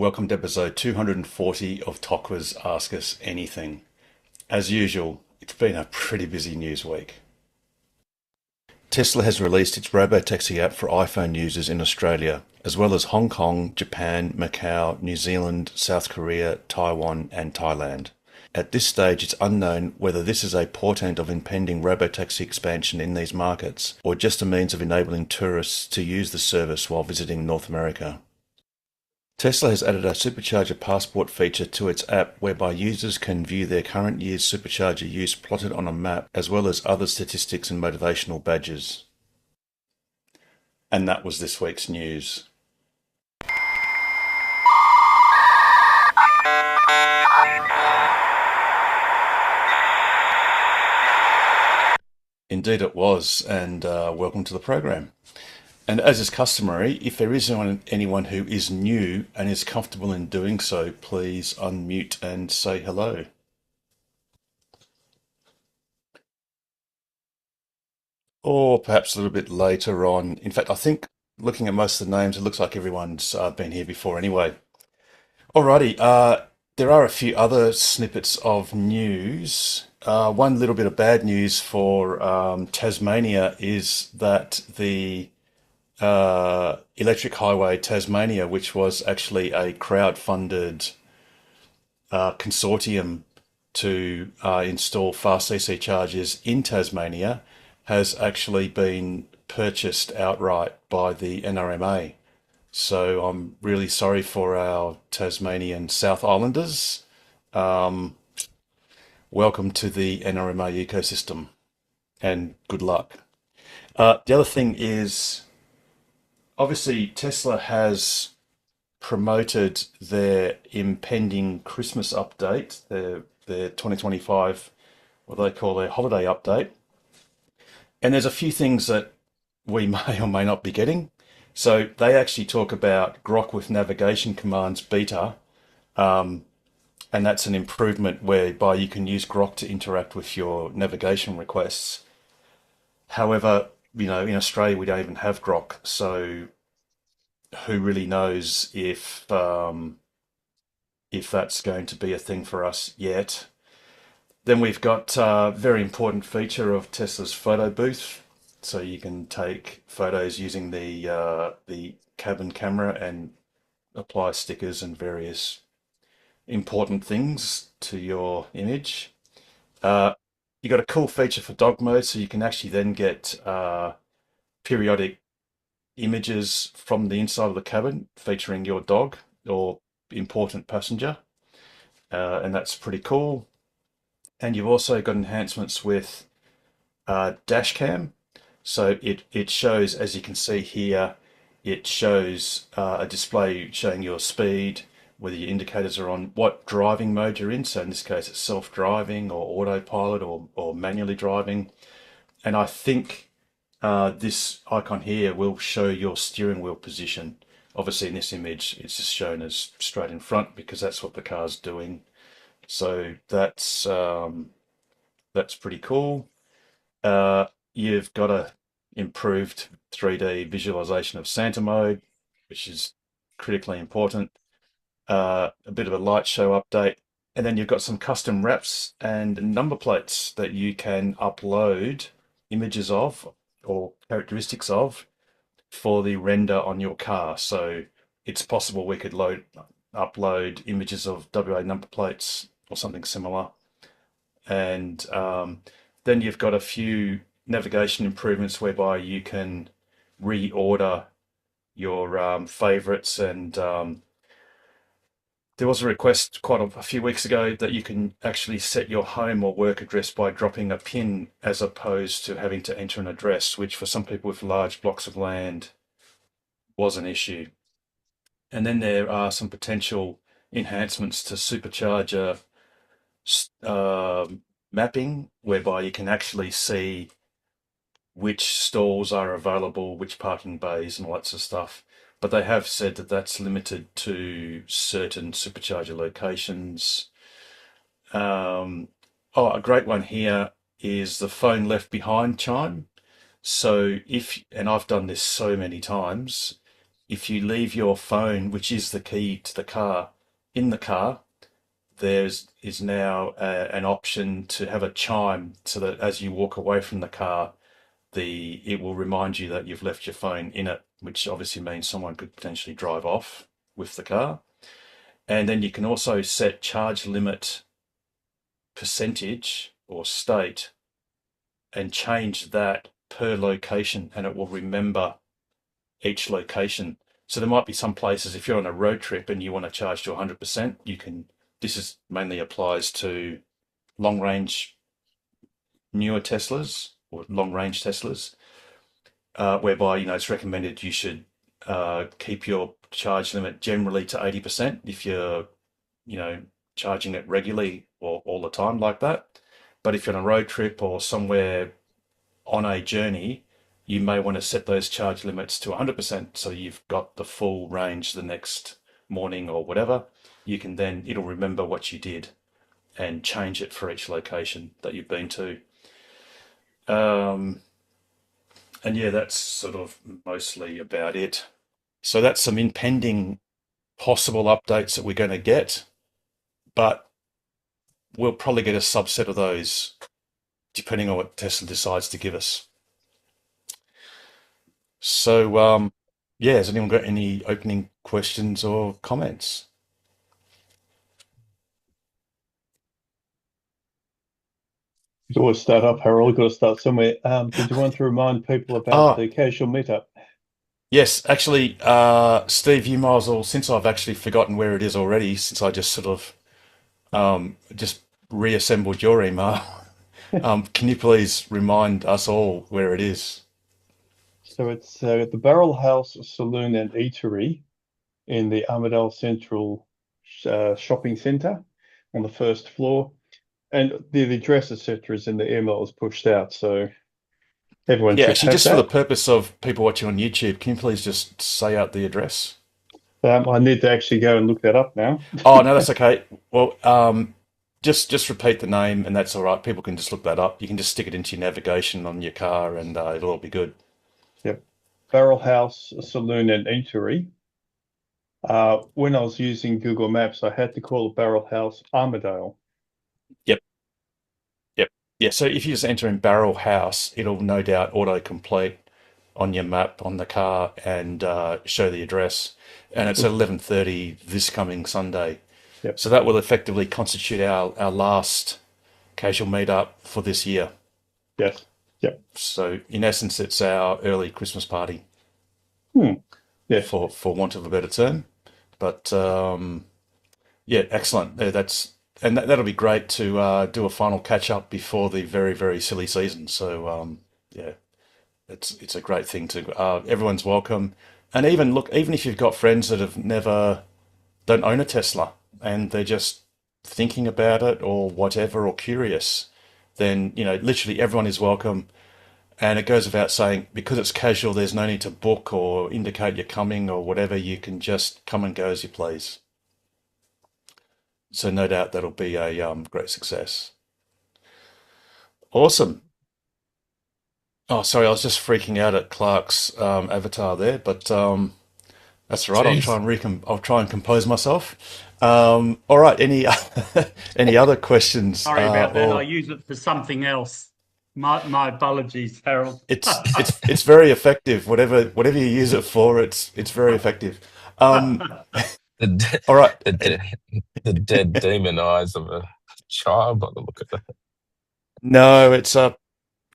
welcome to episode 240 of Tokwa's Ask Us Anything. As usual, it's been a pretty busy news week. Tesla has released its Robotaxi app for iPhone users in Australia, as well as Hong Kong, Japan, Macau, New Zealand, South Korea, Taiwan and Thailand. At this stage, it's unknown whether this is a portent of impending robotaxi expansion in these markets, or just a means of enabling tourists to use the service while visiting North America. Tesla has added a Supercharger Passport feature to its app whereby users can view their current year's supercharger use plotted on a map, as well as other statistics and motivational badges. And that was this week's news. Indeed it was, and welcome to the program. And as is customary, if there is anyone who is new and is comfortable in doing so, please unmute and say hello. Or perhaps a little bit later on. In fact, I think looking at most of the names, it looks like everyone's been here before anyway. Alrighty, there are a few other snippets of news. One little bit of bad news for Tasmania is that the Electric Highway Tasmania, which was actually a crowd-funded consortium to install fast CC chargers in Tasmania, has actually been purchased outright by the NRMA. So I'm really sorry for our Tasmanian South Islanders. Welcome to the NRMA ecosystem and good luck. The other thing is, obviously, Tesla has promoted their impending Christmas update, their 2025, what they call their holiday update. And there's a few things that we may or may not be getting. So they actually talk about Grok with navigation commands beta, and that's an improvement whereby you can use Grok to interact with your navigation requests. However, in Australia, we don't even have Grok, so who really knows if that's going to be a thing for us yet. Then we've got a very important feature of Tesla's photo booth, so you can take photos using the cabin camera and apply stickers and various important things to your image. You got a cool feature for dog mode, so you can actually then get periodic images from the inside of the cabin featuring your dog or important passenger, and that's pretty cool. And you've also got enhancements with dash cam, so it shows, as you can see here, it shows a display showing your speed, whether your indicators are on, what driving mode you're in. So in this case it's self-driving or autopilot or manually driving. And I think this icon here will show your steering wheel position. Obviously in this image it's just shown as straight in front because that's what the car's doing. So that's pretty cool. You've got a improved 3D visualization of Santa mode, which is critically important. A bit of a light show update, and then you've got some custom wraps and number plates that you can upload images of or characteristics of for the render on your car. So it's possible we could upload images of WA number plates or something similar. And then you've got a few navigation improvements whereby you can reorder your favorites, and there was a request quite a few weeks ago that you can actually set your home or work address by dropping a pin as opposed to having to enter an address, which for some people with large blocks of land was an issue. And then there are some potential enhancements to supercharger mapping, whereby you can actually see which stalls are available, which parking bays and all that sort of stuff. But they have said that that's limited to certain supercharger locations. A great one here is the phone left behind chime. So and I've done this so many times, if you leave your phone, which is the key to the car, in the car, there's is now an option to have a chime so that as you walk away from the car, the it will remind you that you've left your phone in it, which obviously means someone could potentially drive off with the car. And then you can also set charge limit percentage or state and change that per location, and it will remember each location. So there might be some places, if you're on a road trip and you want to charge to 100%, you can. This is mainly applies to long range newer Teslas or long range Teslas, whereby it's recommended you should keep your charge limit generally to 80% if you're charging it regularly or all the time like that. But if you're on a road trip or somewhere on a journey, you may want to set those charge limits to 100% so you've got the full range the next morning or whatever. You can then, it'll remember what you did and change it for each location that you've been to. And yeah, that's sort of mostly about it. So that's some impending possible updates that we're going to get, but we'll probably get a subset of those depending on what Tesla decides to give us. So, yeah, has anyone got any opening questions or comments? You can always start up, Harold. Got to start somewhere. Did you want to remind people about Ah, the casual meetup? yes, actually, Steve, you might as well, since I've actually forgotten where it is already, since I just sort of just reassembled your email, can you please remind us all where it is? So it's at the Barrel House Saloon and Eatery in the Armadale Central shopping centre on the first floor. And the address, etc., is in the email that was pushed out. So everyone Yeah, should actually, have just for the that. purpose of people watching on YouTube, can you please just say out the address? I need to actually go and look that up now. Oh, no, that's okay. Well, just repeat the name, and that's all right. People can just look that up. You can just stick it into your navigation on your car, and it'll all be good. Yep. Barrel House Saloon and Eatery. When I was using Google Maps, I had to call it Barrel House Armadale. Yep, yep, yeah. So if you just enter in Barrel House, it'll no doubt auto-complete on your map on the car and show the address. And it's at 11:30 this coming Sunday. Yep. So that will effectively constitute our last casual meetup for this year. Yes. Yep. So in essence, it's our early Christmas party, Hmm. Yes. for want of a better term. But yeah, excellent. That'll be great to do a final catch up before the very very silly season. So yeah, it's a great thing to. Everyone's welcome, and even if you've got friends that have never don't own a Tesla and they're just thinking about it or whatever or curious, then literally everyone is welcome. And it goes without saying, because it's casual, there's no need to book or indicate you're coming or whatever. You can just come and go as you please. So no doubt that'll be a great success. Awesome. Oh, sorry, I was just freaking out at Clark's avatar there, but that's all right. Jeez. I'll try and compose myself. All right. Any any other questions? Sorry about that. I Or use it for something else. My apologies, Harold. it's very effective. Whatever you use it for, it's very effective. Um, The, de- all right. the dead demon eyes of a child by the look of that. No, it's a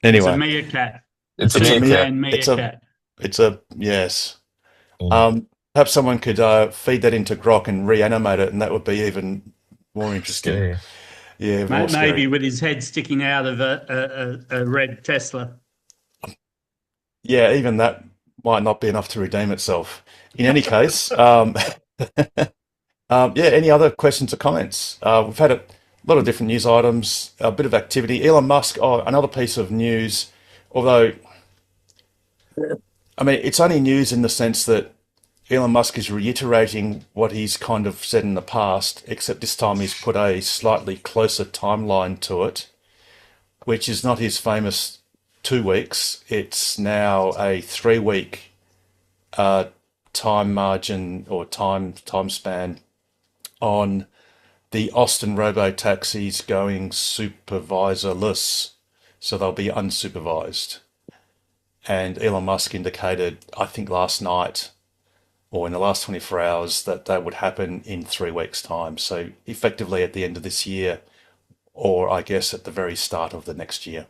It's a anyway. meerkat. It's a It's a me. meerkat. Superman It's a meerkat. it's a yes. Mm. Perhaps someone could feed that into Grok and reanimate it, and that would be even more interesting. Scary. Yeah, more Maybe scary. with his head sticking out of a red Tesla. Yeah, even that might not be enough to redeem itself. In any case, yeah, any other questions or comments? We've had a lot of different news items, a bit of activity. Elon Musk, oh, another piece of news, although, I mean, it's only news in the sense that Elon Musk is reiterating what he's kind of said in the past, except this time he's put a slightly closer timeline to it, which is not his famous 2 weeks. It's now a 3 week time margin or time span on the Austin robo taxis going supervisorless, so they'll be unsupervised. And Elon Musk indicated, I think last night or in the last 24 hours, that that would happen in 3 weeks' time. So effectively at the end of this year, or I guess at the very start of the next year,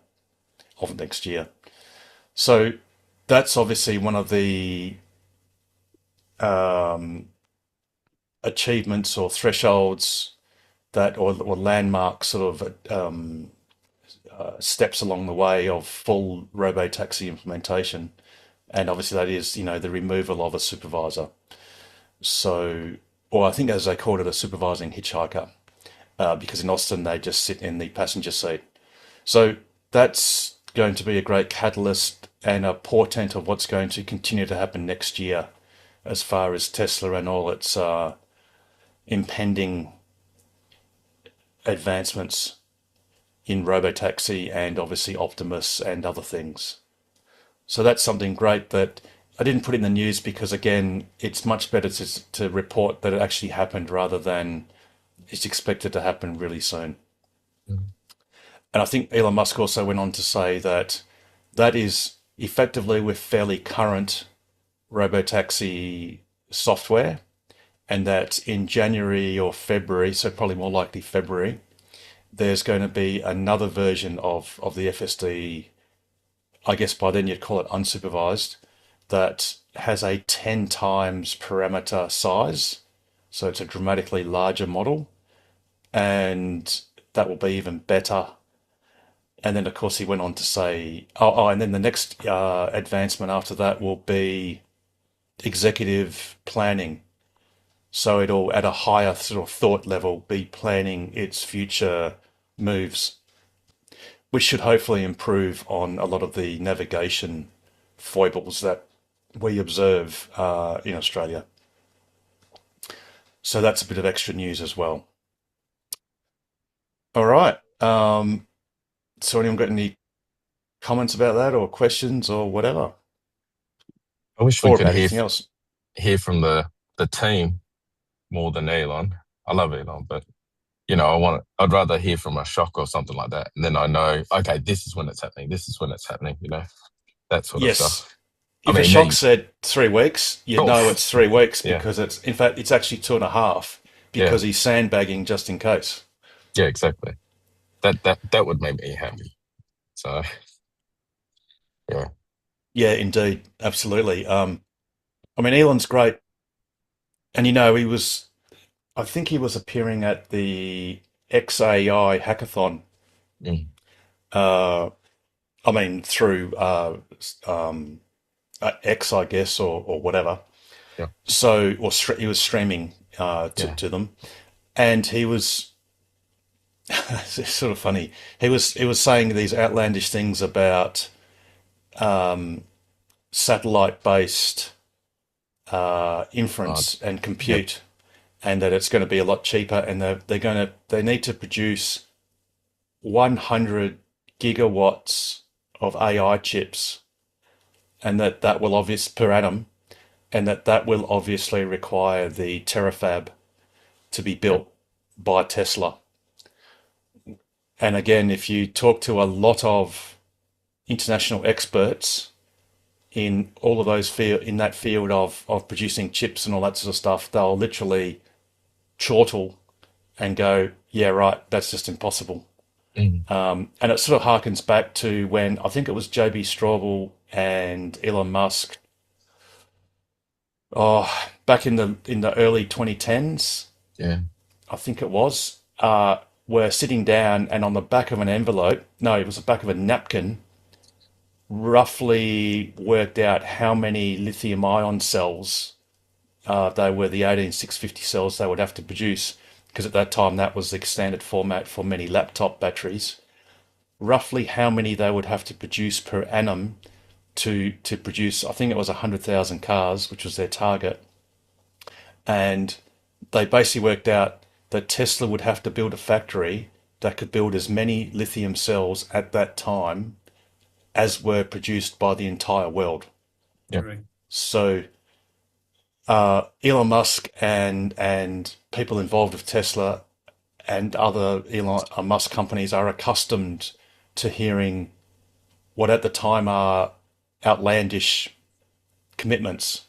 So that's obviously one of the achievements or thresholds that, or landmark sort of steps along the way of full robo-taxi implementation. And obviously that is, the removal of a supervisor. So, or I think as they called it, a supervising hitchhiker, because in Austin they just sit in the passenger seat. So that's going to be a great catalyst and a portent of what's going to continue to happen next year as far as Tesla and all its impending advancements in robotaxi and obviously Optimus and other things. So that's something great that I didn't put in the news because, again, it's much better to report that it actually happened rather than it's expected to happen really soon. Mm. And I think Elon Musk also went on to say that that is effectively with fairly current robotaxi software, and that in January or February, so probably more likely February, there's going to be another version of the FSD, I guess by then you'd call it unsupervised, that has a 10 times parameter size. So it's a dramatically larger model, and that will be even better. And then, of course, he went on to say, and then the next advancement after that will be executive planning. So it'll, at a higher sort of thought level, be planning its future moves, which should hopefully improve on a lot of the navigation foibles that we observe in Australia. So that's a bit of extra news as well. All right. So anyone got any comments about that or questions or whatever? I wish we Or could about anything else? hear from the team more than Elon. I love Elon, but I'd rather hear from a shock or something like that, and then I know, okay, this is when it's happening. This is when it's happening. That sort of Yes. stuff. If a shock said 3 weeks, you'd Oh, know it's 3 weeks yeah. because in fact, it's actually 2.5 because he's sandbagging just in case. Yeah, exactly. That would make me happy. So, yeah. Yeah, indeed. Absolutely. I mean, Elon's great. And I think he was appearing at the XAI hackathon. Mm. I mean, through X, I guess, or whatever. Yeah. So, he was streaming to them, and he was it's sort of funny. He was saying these outlandish things about satellite-based inference and compute, and that it's going to be a lot cheaper, and they need to produce 100 gigawatts of AI chips, and that will per annum, and that will obviously require the terafab to be built by Tesla. And again, if you talk to a lot of international experts in all of those in that field of producing chips and all that sort of stuff, they'll literally chortle and go, yeah, right, that's just impossible. Mm. And it sort of harkens back to when I think it was JB Straubel and Elon Musk, back in the early 2010s, Yeah. I think it was, were sitting down and on the back of an envelope, no, it was the back of a napkin, roughly worked out how many lithium ion cells they were, the 18650 cells they would have to produce, because at that time that was the standard format for many laptop batteries, roughly how many they would have to produce per annum to produce, I think it was 100,000 cars, which was their target. And they basically worked out that Tesla would have to build a factory that could build as many lithium cells at that time as were produced by the entire world. Yeah. Right. So Elon Musk and people involved with Tesla and other Elon Musk companies are accustomed to hearing what at the time are outlandish commitments.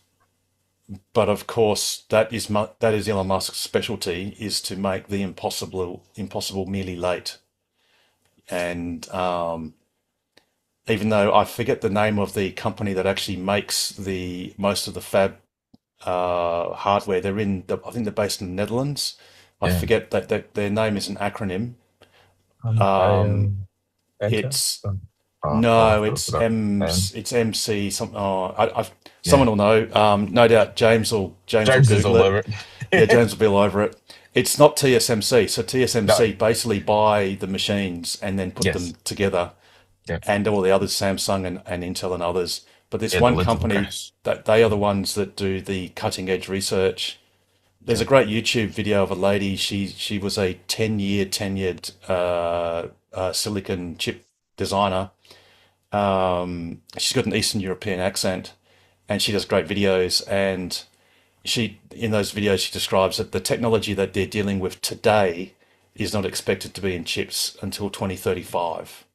But of course, that is Elon Musk's specialty, is to make the impossible merely late. And even though I forget the name of the company that actually makes the most of the fab hardware, I think they're based in the Netherlands. I Yeah. forget that their name is an acronym. Enter? It's I'll have No, to look it up. it's MC something. Yeah. Someone will know. No doubt James will James is Google all it. over it. Yeah, James will be all over it. It's not TSMC. So TSMC No. basically buy the machines and then put Yes. them together, Yeah. and all the others, Samsung and Intel and others. But this Yeah, the one lids will company crash. that they are the ones that do the cutting edge research. There's a great YouTube video of a lady. She was a 10-year tenured silicon chip designer. She's got an Eastern European accent, and she does great videos. And in those videos, she describes that the technology that they're dealing with today is not expected to be in chips until 2035.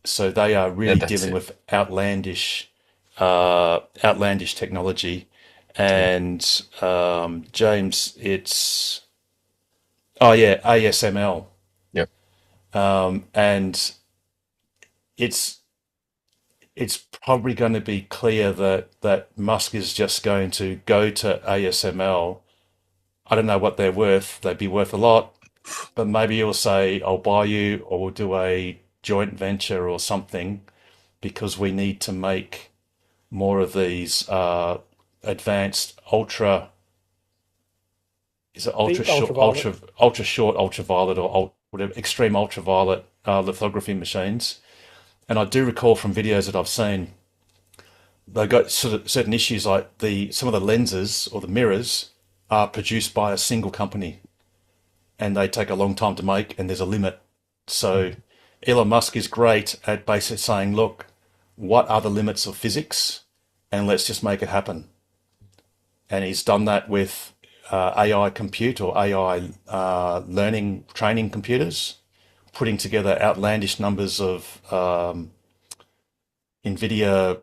So they are Yeah, really that's dealing it. with outlandish technology. Yeah. And James, oh yeah, ASML, Yep. and it's it's probably going to be clear that Musk is just going to go to ASML. I don't know what they're worth. They'd be worth a lot, but maybe he'll say, "I'll buy you," or we'll do a joint venture or something, because we need to make more of these advanced ultra The short, ultraviolet. ultra short, ultraviolet, or whatever, extreme ultraviolet lithography machines. And I do recall from videos that I've seen, they've got sort of certain issues, like some of the lenses or the mirrors are produced by a single company, and they take a long time to make, and there's a limit. So Elon Musk is great at basically saying, look, what are the limits of physics? And let's just make it happen. And he's done that with AI compute, or AI learning training computers, putting together outlandish numbers of NVIDIA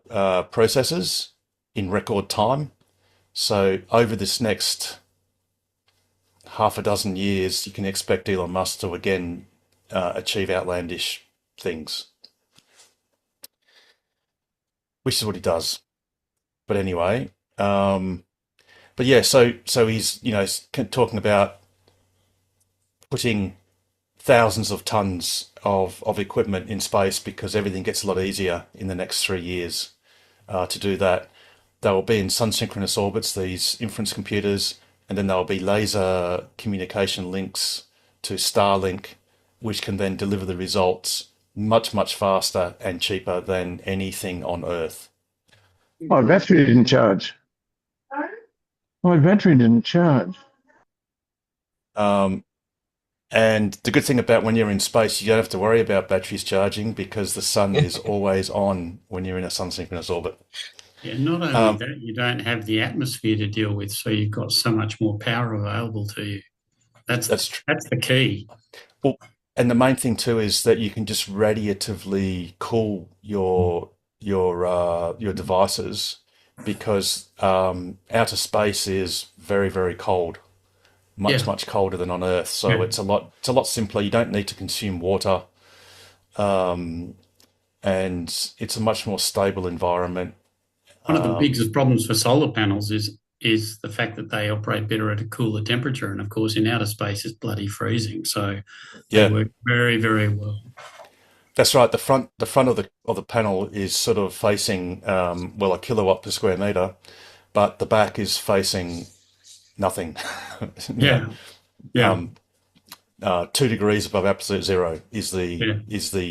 processors in record time. So over this next half a dozen years, you can expect Elon Musk to again achieve outlandish things, which is what he does. But anyway, but yeah, so he's talking about putting thousands of tons of equipment in space, because everything gets a lot easier in the next 3 years to do that. They will be in sun-synchronous orbits, these inference computers, and then there will be laser communication links to Starlink, which can then deliver the results much, much faster and cheaper than anything on Earth. My battery didn't charge. My battery didn't charge. And the good thing about when you're in space, you don't have to worry about batteries charging, because the sun is always on when you're in a sun-synchronous orbit. Yeah, not only that, you don't have the atmosphere to deal with, so you've got so much more power available to you. That's the key. Well, and the main thing too is that you can just radiatively cool your devices, because outer space is very, very cold, much colder than on Earth. So it's a lot simpler. You don't need to consume water, and it's a much more stable environment. One of the biggest problems for solar panels is the fact that they operate better at a cooler temperature, and of course in outer space it's bloody freezing. So they work very, very well. That's right. The front of the panel is sort of facing a kilowatt per square meter, but the back is facing nothing. Yeah. 2 degrees above absolute zero is the Yes, that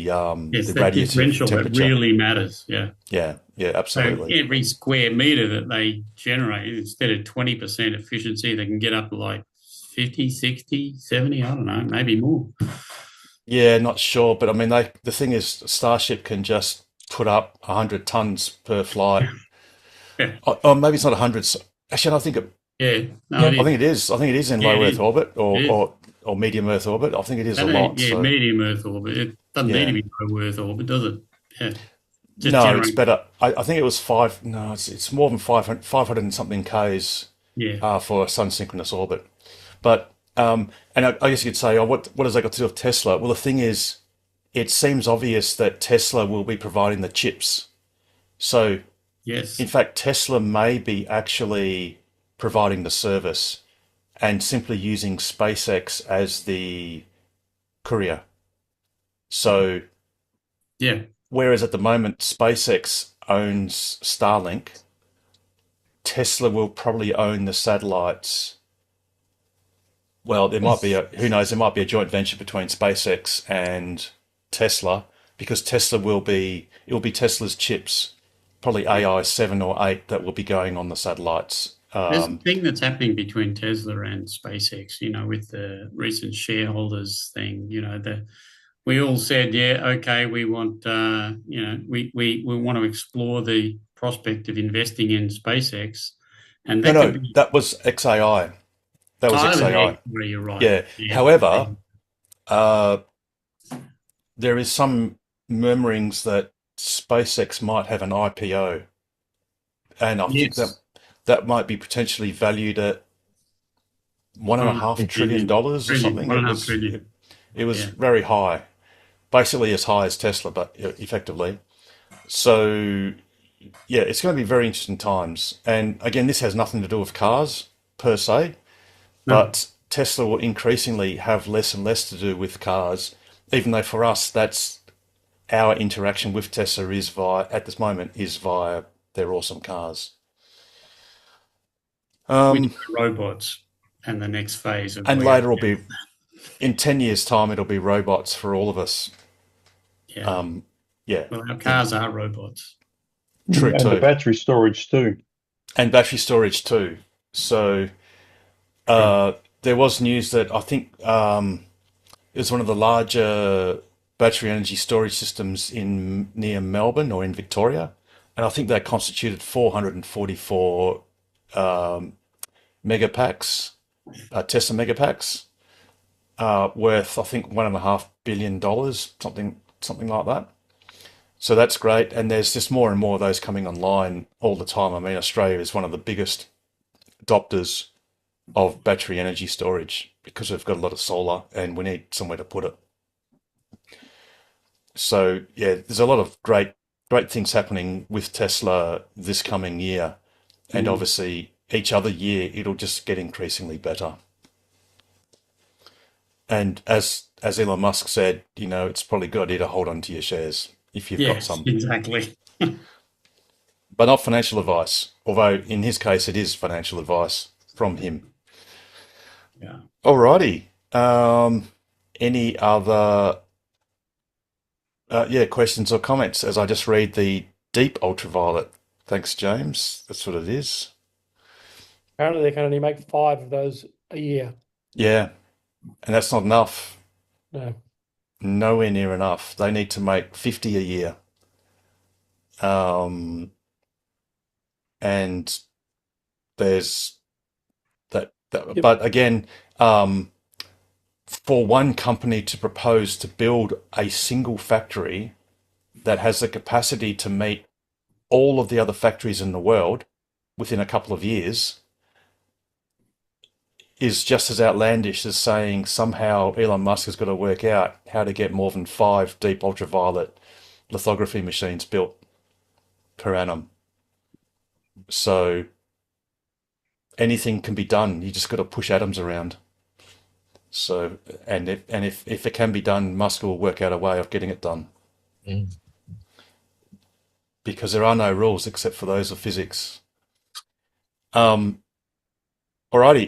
radiative differential that temperature. really matters. Yeah. Yeah, So absolutely. every square meter that they generate, instead of 20% efficiency, they can get up to like 50, 60, 70, I don't know, maybe more. Yeah, not sure, but I mean, the thing is, Starship can just put up 100 tons per flight. Yeah. Or maybe it's not 100. Actually, I think Yeah, no, Yeah. it I is. think it is. I think it is in Yeah, low it Earth is. orbit It is. or medium Earth orbit. I think it is a I think, lot. yeah, So medium Earth orbit. It doesn't need to yeah. be low Earth orbit, does it? Yeah, just No, it's generate. better. I think it was five. No, it's more than 500 and something Ks Yeah, for a sun synchronous orbit. But and I guess you could say, oh, what has that got to do with Tesla? Well, the thing is, it seems obvious that Tesla will be providing the chips. So in yes, fact, Tesla may be actually providing the service and simply using SpaceX as the courier. So yeah. whereas at the moment SpaceX owns Starlink, Tesla will probably own the satellites. Well, there might be who knows, there might be a joint venture between SpaceX and Tesla because it will be Tesla's chips, probably AI 7 or 8 that will be going on the satellites. There's a thing that's happening between Tesla and SpaceX, with the recent shareholders thing, we all said, yeah, okay, we want, we want to explore the prospect of investing in SpaceX, and that could No, be. that was XAI. That was Oh, XAI. you're right. Yeah. Yeah. However, uh, there is some murmurings that SpaceX might have an IPO, and I think Yes. that might be potentially valued at $1.5 trillion or something. One and a half trillion. It was Yeah. very high, basically as high as Tesla, but effectively. So yeah, it's going to be very interesting times. And again, this has nothing to do with cars per se, No. but Tesla will increasingly have less and less to do with cars, even though for us, that's our interaction with Tesla is at this moment, is via their awesome cars. Which are robots, and the next phase of And where. later will be, in 10 years' time, it'll be robots for all of us. Yeah. Yeah, Well, our cars are robots. true And the too. battery storage too. And battery storage too. So there was news that I think it was one of the larger battery energy storage systems near Melbourne or in Victoria, and I think they constituted 444 megapacks, Tesla megapacks, worth I think $1.5 billion, something like that. So that's great, and there's just more and more of those coming online all the time. I mean, Australia is one of the biggest adopters of battery energy storage because we've got a lot of solar and we need somewhere to put it. So yeah, there's a lot of great things happening with Tesla this coming year, and obviously each other year it'll just get increasingly better. And as Elon Musk said, it's probably a good idea to hold on to your shares if you've got Yes, some, exactly. but not financial advice. Although in his case, it is financial advice from him. Yeah. Alrighty. Any other questions or comments as I just read the deep ultraviolet? Thanks, James. That's what it is. Apparently, they can only make 5 of those a year. Yeah, and that's not enough. No. Nowhere near enough. They need to make 50 a year. And there's that. Yep. But again, for one company to propose to build a single factory that has the capacity to meet all of the other factories in the world within a couple of years is just as outlandish as saying somehow Elon Musk has got to work out how to get more than 5 deep ultraviolet lithography machines built per annum. So anything can be done. You just got to push atoms around. So, and if it can be done, Musk will work out a way of getting it done. Because there are no rules except for those of physics. Alrighty,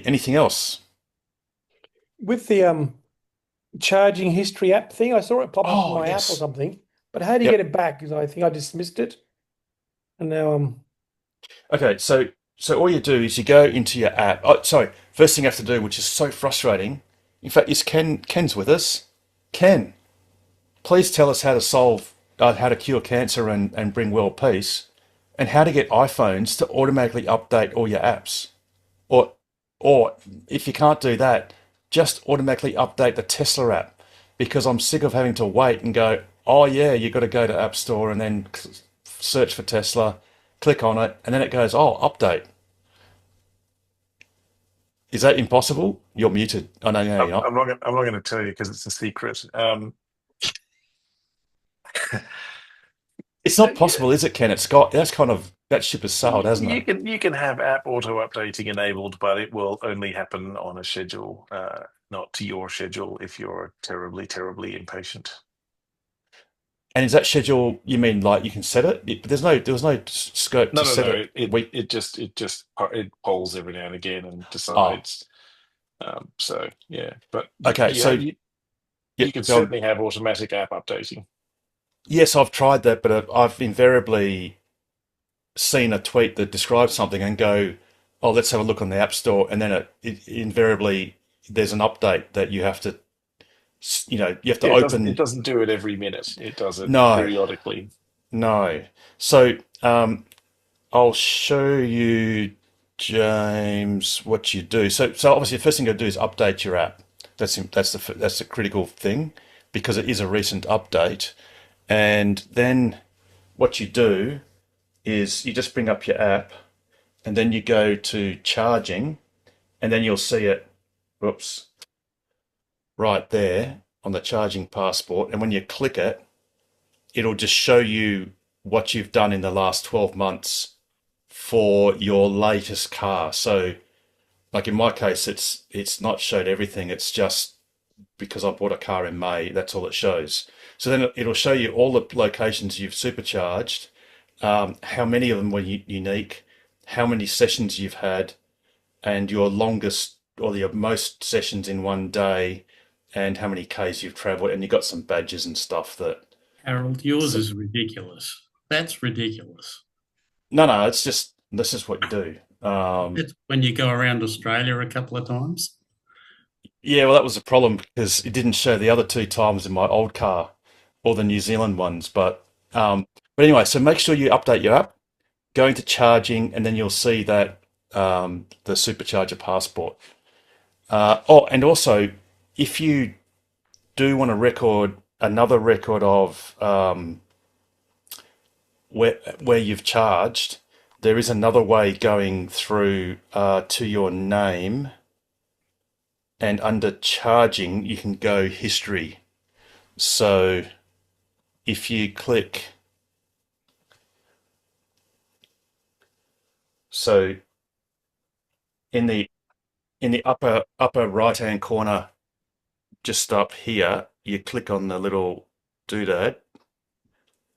anything else? With the charging history app thing, I saw it pop up Oh, on my app or yes. something. But how do you Yep. get it back? Because I think I dismissed it. And now Okay, so all you do is you go into your app. Oh, sorry, first thing you have to do, which is so frustrating. In fact, is Ken's with us. Ken, please tell us how to cure cancer and bring world peace, and how to get iPhones to automatically update all your apps. Or Or if you can't do that, just automatically update the Tesla app, because I'm sick of having to wait and go, oh yeah, you got to go to App Store and then search for Tesla, click on it, and then it goes, oh, update. Is that impossible? You're muted. Oh no, no, you're not. I'm not going to tell you because it's a secret. It's not possible, is it, Ken? It's got that's kind of that ship has sailed, hasn't it? You can have app auto updating enabled, but it will only happen on a schedule, not to your schedule if you're terribly impatient. And is that schedule? You mean like you can set it? But there was no scope No, to no, set no. it. It polls every now and again and Oh, decides. So yeah, but okay. So you yeah, can go on. certainly have automatic app updating. Yes, I've tried that, but I've invariably seen a tweet that describes something and go, "Oh, let's have a look on the App Store," and then it invariably there's an update that you have to, you have to Yeah, it open. doesn't do it every minute. It does it No, periodically. no. So I'll show you, James, what you do. So obviously the first thing you got to do is update your app. That's the critical thing, because it is a recent update. And then what you do is you just bring up your app, and then you go to charging, and then you'll see it, whoops, right there on the charging passport. And when you click it, it'll just show you what you've done in the last 12 months for your latest car. So like in my case, it's not showed everything. It's just because I bought a car in May, that's all it shows. So then it'll show you all the locations you've supercharged, how many of them were unique, how many sessions you've had, and your longest or your most sessions in one day, and how many Ks you've traveled. And you got some badges and stuff that. Harold, yours So, is ridiculous. That's ridiculous. no, it's just this is what you do. It's when you go around Australia a couple of times. Yeah, well, that was a problem because it didn't show the other two times in my old car or the New Zealand ones. But anyway, so make sure you update your app, go into charging, and then you'll see that the supercharger passport. And also, if you do want to record another record of where you've charged, there is another way going through to your name, and under charging, you can go history. So if you click, so in the upper right hand corner, just up here, you click on the little doodad,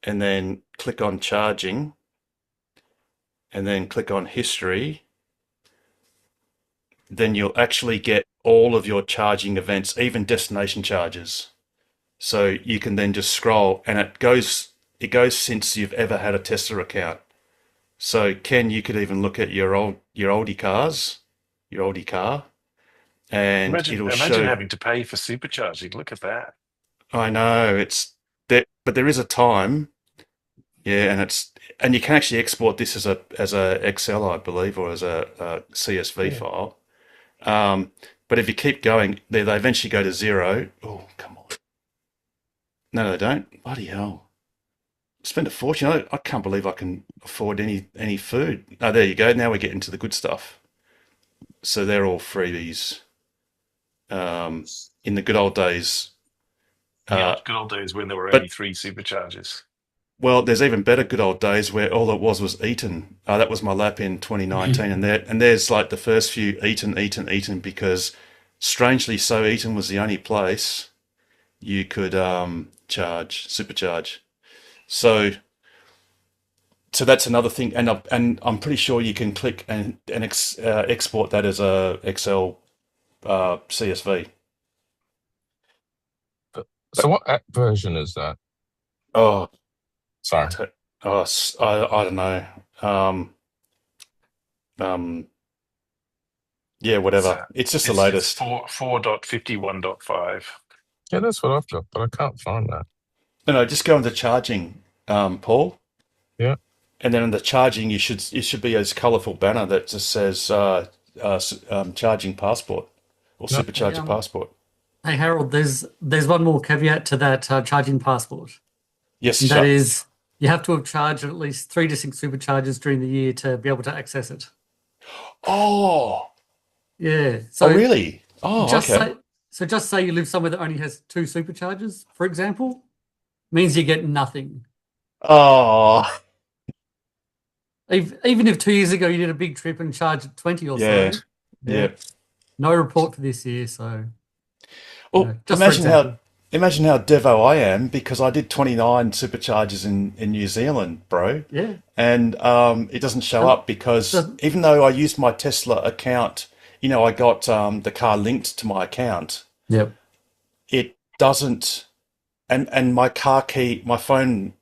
and then click on charging, and then click on history. Then you'll actually get all of your charging events, even destination charges. So you can then just scroll, and it goes since you've ever had a Tesla account. So Ken, you could even look at your oldie car, and it'll Imagine show. having to pay for supercharging. Look at that. I know it's that, but there is a time, yeah, and you can actually export this as a Excel, I believe, or as a CSV Yeah. file. But if you keep going, they eventually go to zero. Oh, come on. No, they don't. Bloody hell. Spend a fortune. I can't believe I can afford any food. Oh, there you go. Now we're getting to the good stuff. So they're all freebies. In the good old days. Yeah, Uh, good old days when there were but only 3 superchargers. well, there's even better good old days where all it was Eaton. That was my lap in 2019, and there's like the first few Eaton, because strangely so, Eaton was the only place you could supercharge. So that's another thing, and I'm pretty sure you can click and export that as a Excel CSV. So what app version is that? Oh, Sorry. I don't know. Yeah, whatever. It's just the It's latest. 4.51.5. Yeah, that's what I've got, but I can't find that. No, just go into charging, Paul. Yeah. And then in the charging, it should be a colourful banner that just says charging passport or Yep. supercharger passport. Hey Harold, there's one more caveat to that charging passport. Yes, And that Chuck. is you have to have charged at least 3 distinct superchargers during the year to be able to access it. Oh, Yeah. So oh, really? Oh, just okay. just say you live somewhere that only has 2 superchargers, for example, means you get nothing. Oh, Even if 2 years ago you did a big trip and charged 20 or yeah, so, yeah. no report for this year. So Well, just for example. imagine how devo I am because I did 29 superchargers in New Zealand, bro. Yeah. And it doesn't show up because doesn't- even though I used my Tesla account, I got the car linked to my account. Yep. It doesn't, and my car key, my phone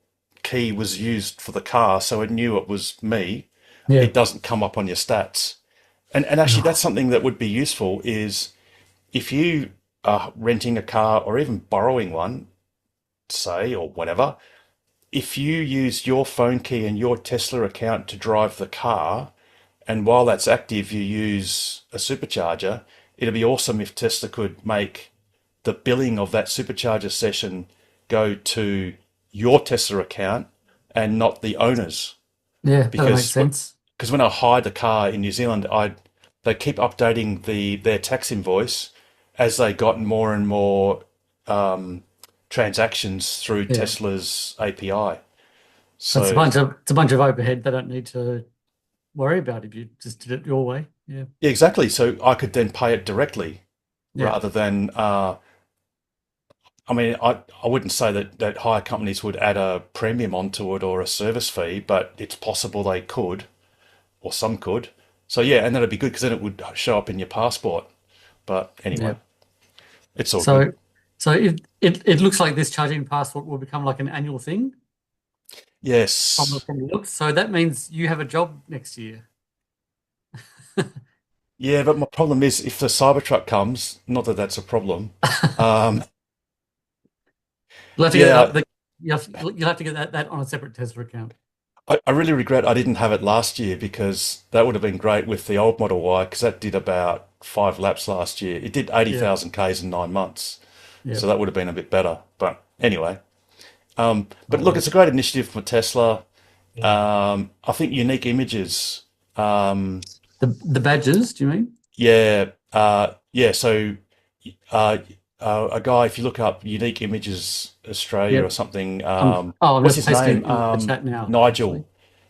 key was used for the car, so it knew it was me. Yeah. It doesn't come up on your stats. And actually, that's something that would be useful is if you are renting a car or even borrowing one, say, or whatever, if you use your phone key and your Tesla account to drive the car, and while that's active, you use a supercharger, it'd be awesome if Tesla could make the billing of that supercharger session go to your Tesla account and not the owner's. Yeah, that makes Because sense. because when I hired the car in New Zealand, they keep updating their tax invoice as they got more and more transactions through Yeah. Tesla's API. So it's a bunch of overhead they don't need to worry about if you just did it your way. Yeah. Yeah, exactly. So I could then pay it directly Yeah. rather than. I mean, I wouldn't say that hire companies would add a premium onto it or a service fee, but it's possible they could, or some could. So yeah, and that'd be good because then it would show up in your passport. But anyway, it's all good. So it looks like this charging passport will become like an annual thing Yes. from the looks. So that means you have a job next year. Yeah, but my problem is if the Cybertruck comes, not that that's a problem. You'll have to Yeah. get you'll have to get that on a separate Tesla account. I really regret I didn't have it last year because that would have been great with the old Model Y because that did about 5 laps last year. It did 80,000 Ks in 9 months. Yeah. So that would have been a bit better. But anyway. But look, it's a great initiative from Tesla. I think Unique Images, The badges, do you mean? yeah, so a guy, if you look up Unique Images Australia Yep. or something, I'm what's just his pasting name? it in the chat now. Nigel. actually.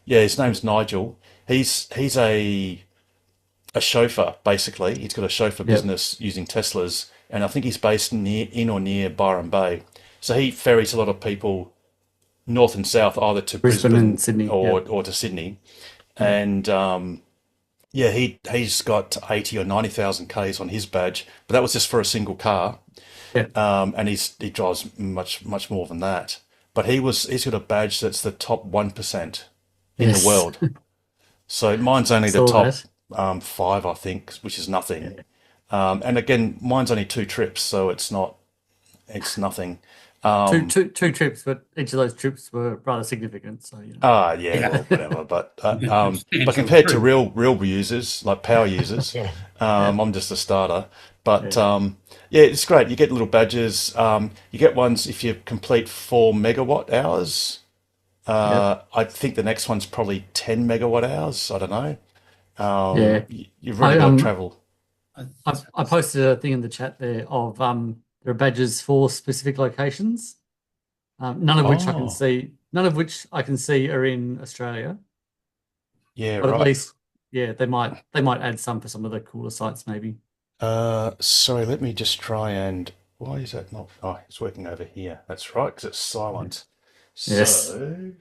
Yeah, his name's Nigel. He's a chauffeur, basically. He's got a chauffeur Yep. business using Teslas, and I think he's based in or near Byron Bay. So he ferries a lot of people north and south, either to Brisbane Brisbane and Sydney, or to Sydney. And yeah, he's got 80 or 90,000 Ks on his badge, but that was just for a single car. Yeah. And he drives much more than that. But he's got a badge that's the top 1% in Yes. the world. So mine's only the Saw top that. 5, I think, which is nothing. And again, mine's only 2 trips, so it's nothing. Two trips, but each of those trips were rather significant. So Yeah, well, whatever. But compared to real users, like power users, I'm just a starter. But yeah, it's great. You get little badges. You get ones if you complete 4 megawatt hours. I think the next one's probably 10 megawatt hours. I don't know. Yeah. You've really got to travel. I posted a thing in the chat there of there are badges for specific locations, none of which I Oh. can see. None of which I can see are in Australia, Yeah, but at right. least they might add some for some of the cooler sites maybe. Sorry, let me just try and. Why is that not? Oh, it's working over here. That's right, because it's silent. Yes. So,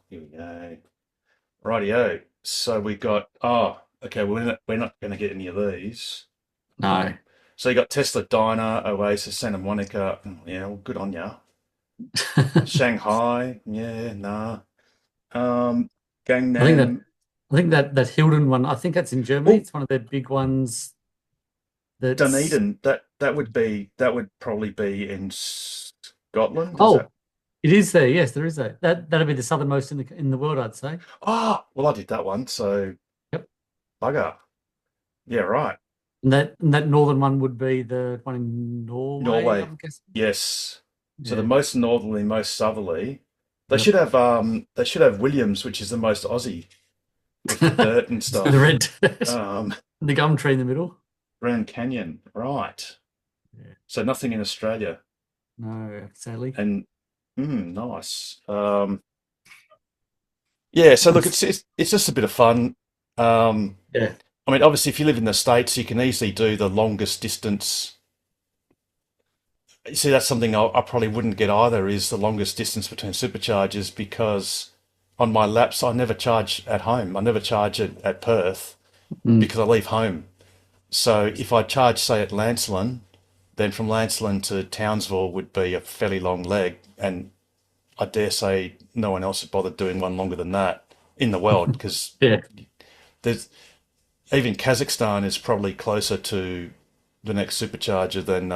here we go. Rightio. So we got. Oh, okay. We're not going to get any of these. No. So you got Tesla Diner, Oasis, Santa Monica. Yeah, well, good on ya. Shanghai. Yeah, nah. Gangnam. I think that Hilden one. I think that's in Germany. Oh. It's one of their big ones. That's Dunedin. That would probably be in Scotland. Is Oh, that- it is there. Yes, there is that. That'll be the southernmost in the world, I'd say. well, I did that one, so Yep. bugger. Yeah, right. And that northern one would be the one in Norway, I'm guessing. Yes. So the Yeah. most northerly, most southerly. They Yep. should have Williams, which is the most Aussie with the dirt and stuff. The red dirt. Um, The gum tree in the middle. Grand Canyon, right. Yeah. So nothing in Australia. No, sadly. And nice. Yeah, so look, it's just a bit of fun. Yeah. I mean, obviously, if you live in the States, you can easily do the longest distance. You see, that's something I probably wouldn't get either, is the longest distance between superchargers, because on my laps, I never charge at home. I never charge at Perth because I leave home. So if I charge, say, at Lancelin, then from Lancelin to Townsville would be a fairly long leg. And I dare say no one else has bothered doing one longer than that in the world, because Yeah. there's even Kazakhstan is probably closer to the next supercharger than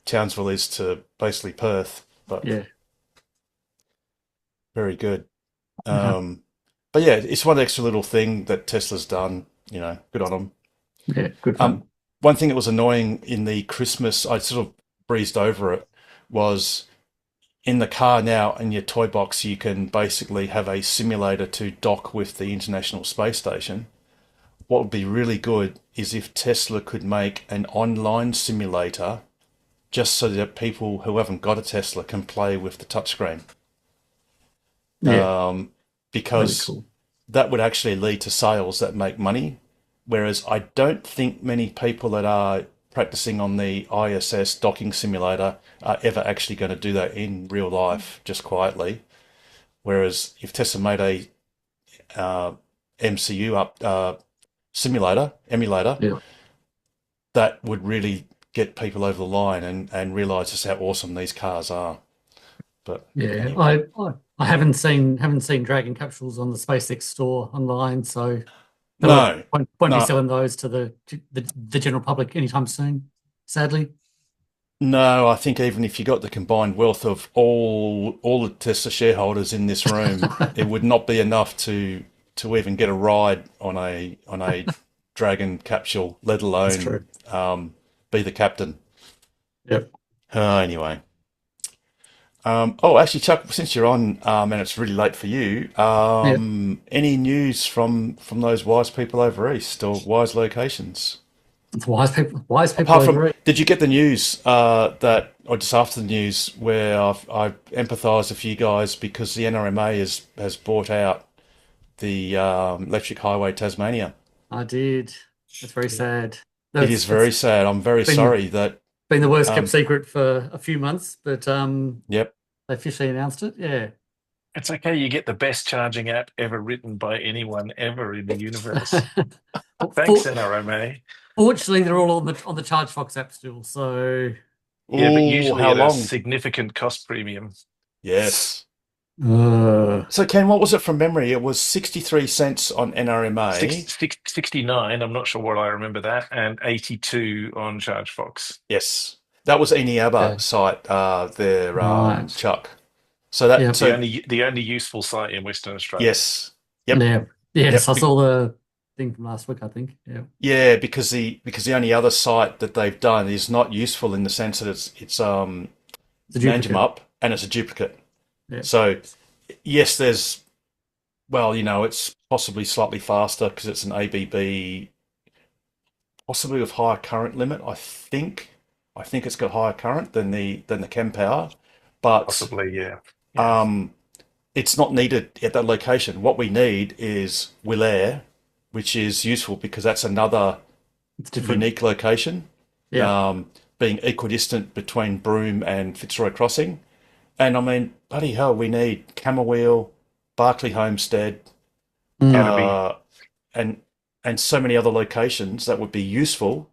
Townsville is to basically Perth. But Yeah. very good. Uh-huh. But yeah, it's one extra little thing that Tesla's done. You know, good on them. Yeah. Good fun. One thing that was annoying in the Christmas, I sort of breezed over it, was in the car now in your toy box, you can basically have a simulator to dock with the International Space Station. What would be really good is if Tesla could make an online simulator just so that people who haven't got a Tesla can play with the touchscreen. Yeah. Because Really cool. that would actually lead to sales that make money. Whereas I don't think many people that are practicing on the ISS docking simulator are ever actually going to do that in real life, just quietly. Whereas if Tesla made a MCU emulator, Yeah. that would really get people over the line and realize just how awesome these cars are. But Yeah. anyway. I haven't seen Dragon capsules on the SpaceX store online, so No, won't no. be selling those to the general public anytime soon, sadly. No, I think even if you got the combined wealth of all the Tesla shareholders in this room, it would not be enough to even get a ride on a Dragon capsule, let That's alone true. be the captain. Yep. Anyway. Actually, Chuck, since you're on, and it's really late for you, any news from those wise people over east, or wise locations? It's wise people Apart over from, it. did you get the news or just after the news, where I empathise with you guys because the NRMA has bought out the Electric Highway Tasmania? I did. It's very sad. It is very sad. I'm very sorry that been the worst kept secret for a few months, but yep, they officially announced it. Yeah. It's okay. You get the best charging app ever written by anyone ever in the universe. Thanks, NRMA. Fortunately, they're all on the ChargeFox app still. So yeah, but usually how at long? a significant cost premium. Yes. So Ken, what was it from memory? It was 63 cents on NRMA. 69. I'm not sure what I remember that, and 82 on ChargeFox. Yes, that was Eneabba site there, Right. Chuck. So that Yep. The only useful site in Western Australia. yes, yep, Yeah. Yes, Yep. I saw the thing from last week, I think. Yeah. yeah, because the only other site that they've done is not useful in the sense that it's It's a duplicate. Manjimup and it's a duplicate. Yeah. So yes, it's possibly slightly faster because it's an ABB, possibly with higher current limit. I think it's got higher current than the Kempower, but Possibly, yeah. it's not needed at that location. What we need is Willair, which is useful because that's another It's different. unique location. Yeah. Being equidistant between Broome and Fitzroy Crossing. And I mean, bloody hell, we need Camberwell, Barclay Homestead, and so many other locations that would be useful.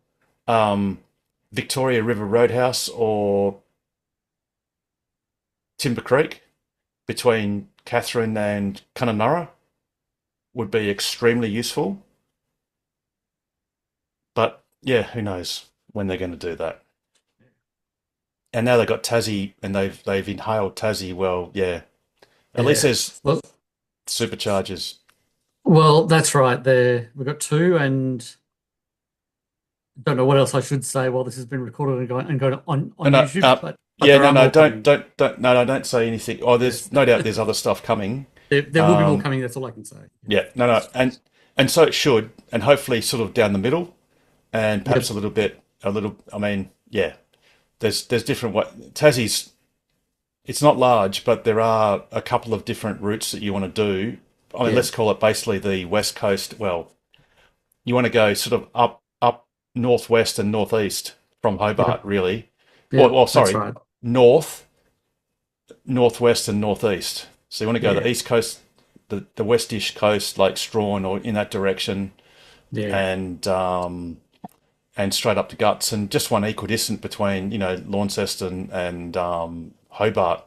Victoria River Roadhouse or Timber Creek between Catherine and Kununurra would be extremely useful. But yeah, who knows when they're going to do that. And now they've got Tassie and they've inhaled Tassie. Well, yeah. At least there's Well, superchargers. Well, that's right. We've got two, and don't know what else I should say while this has been recorded and going on No, YouTube. But yeah, there are more coming. don't say anything. Oh, there's Yes. no doubt there's other stuff coming. There will be more coming. That's all I can say. Yeah, no, and so it should, and hopefully sort of down the middle, and perhaps a little. I mean, yeah, there's different Tassie's. It's not large, but there are a couple of different routes that you want to do. I mean, Yeah. let's call it basically the west coast. Well, you want to go sort of up northwest and northeast from Hobart, really. Yeah, Well, sorry, that's right. north, northwest, and northeast. So you want to go Yeah. the east coast, the westish coast, like Strawn or in that direction, Yeah. and straight up to Guts, and just one equidistant between Launceston and Hobart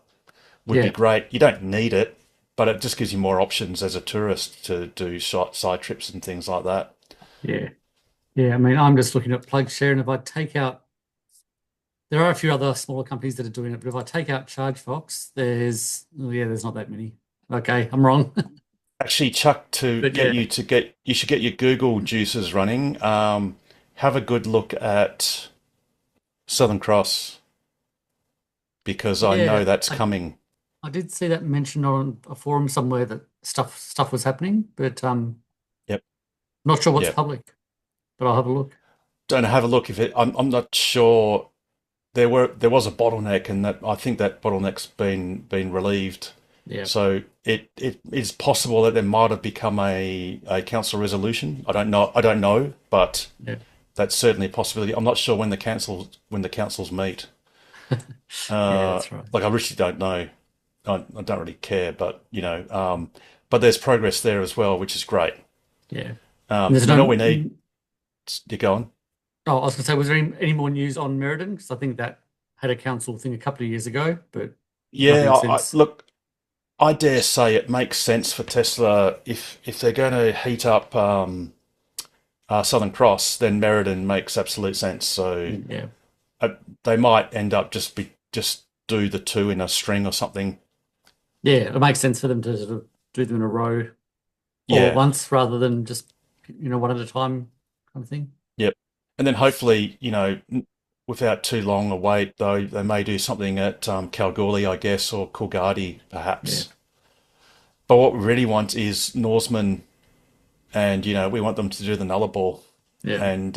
would be Yeah. great. You don't need it, but it just gives you more options as a tourist to do side trips and things like that. Yeah. Yeah. I mean, I'm just looking at PlugShare, and if I take out, there are a few other smaller companies that are doing it, but if I take out ChargeFox, there's not that many. Okay, I'm wrong. Actually, Chuck, to But get yeah. you should get your Google juices running. Have a good look at Southern Cross because I know Yeah, that's coming. I did see that mentioned on a forum somewhere that stuff was happening, but Yep, not sure what's yep. public. But I'll have a look. Don't have a look if it. I'm not sure. There was a bottleneck, and that I think that bottleneck's been relieved. Yeah. So it is possible that there might have become a council resolution. I don't know, but Yeah. that's certainly a possibility. I'm not sure when the councils meet. Yeah, that's right. Like I really don't know. I don't really care, but but there's progress there as well, which is great. Yeah. You know what we need? You go on. Oh, I was going to say, was there any more news on Meriden? Because I think that had a council thing a couple of years ago, but Yeah, nothing since. look, I dare say it makes sense for Tesla if they're going to heat up Southern Cross, then Meriden makes absolute sense. So Yeah. they might end up just do the two in a string or something. Yeah, it makes sense for them to sort of do them in a row all Yeah, at once rather than just, one at a time kind of thing. yep. And then hopefully, without too long a wait, though, they may do something at Kalgoorlie, I guess, or Coolgardie, perhaps. Yeah. But what we really want is Norseman, and we want them to do the Nullarbor. Yeah. And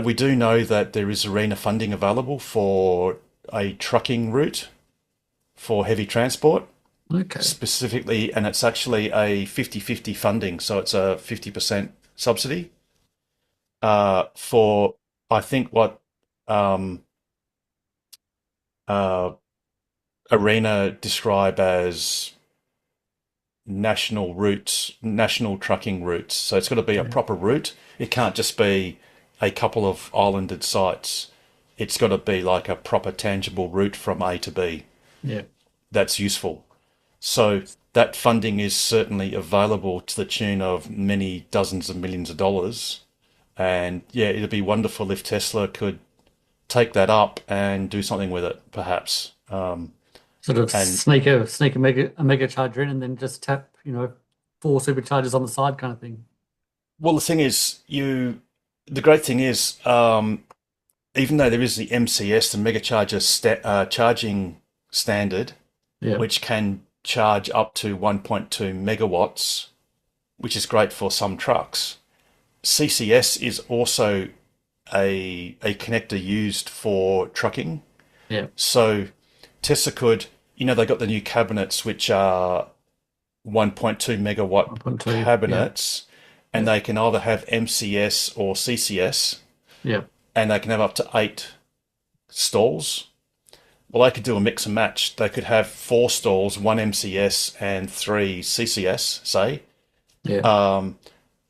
we do know that there is arena funding available for a trucking route for heavy transport Okay. specifically, and it's actually a 50-50 funding, so it's a 50% subsidy for I think what Arena describe as national routes, national trucking routes. So it's got to be a proper route. It can't just be a couple of islanded sites. It's got to be like a proper tangible route from A to B. Yeah. That's useful. So that funding is certainly available to the tune of many dozens of millions of dollars. And yeah, it'd be wonderful if Tesla could take that up and do something with it, perhaps. Sort of And sneak a mega charger in and then just tap, 4 superchargers on the side kind of thing. well, the thing is, the great thing is, even though there is the MCS, the mega charger charging standard, Yeah. which can charge up to 1.2 megawatts, which is great for some trucks. CCS is also a connector used for trucking. Yeah. So Tesla could, they got the new cabinets, which are 1.2 megawatt 1.2. Yeah. cabinets, and they can either have MCS or CCS, Yeah. and they can have up to 8 stalls. Well, they could do a mix and match. They could have 4 stalls, 1 MCS and 3 CCS, say. Yeah.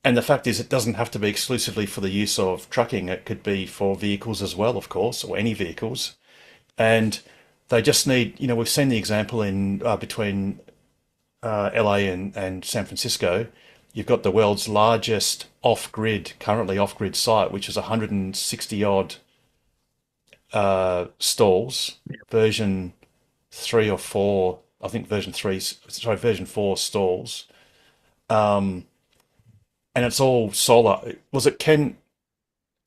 And the fact is, it doesn't have to be exclusively for the use of trucking. It could be for vehicles as well, of course, or any vehicles. And they just need, we've seen the example in between LA and San Francisco. You've got the world's largest currently off-grid site, which is 160 odd stalls, version 3 or 4, I think version 4 stalls. and it's all solar. Was it Ken?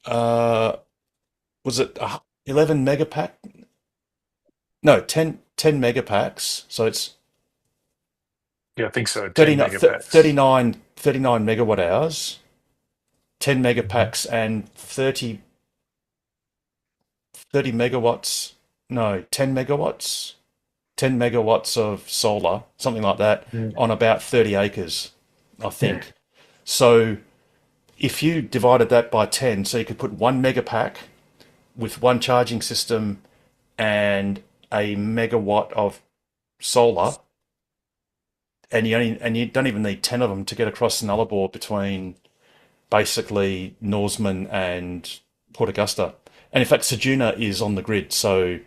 Was it 11 megapack? No, 10 megapacks. So it's Yeah, I think so. 10 39, megapacks. 39 megawatt hours, 10 megapacks, and 30 megawatts. No, 10 megawatts. 10 megawatts of solar, something like that, Yeah. on about 30 acres, I think. So if you divided that by 10, so you could put 1 megapack with one charging system and a megawatt of solar, and you don't even need 10 of them to get across the Nullarbor between basically Norseman and Port Augusta. And in fact, Ceduna is on the grid. So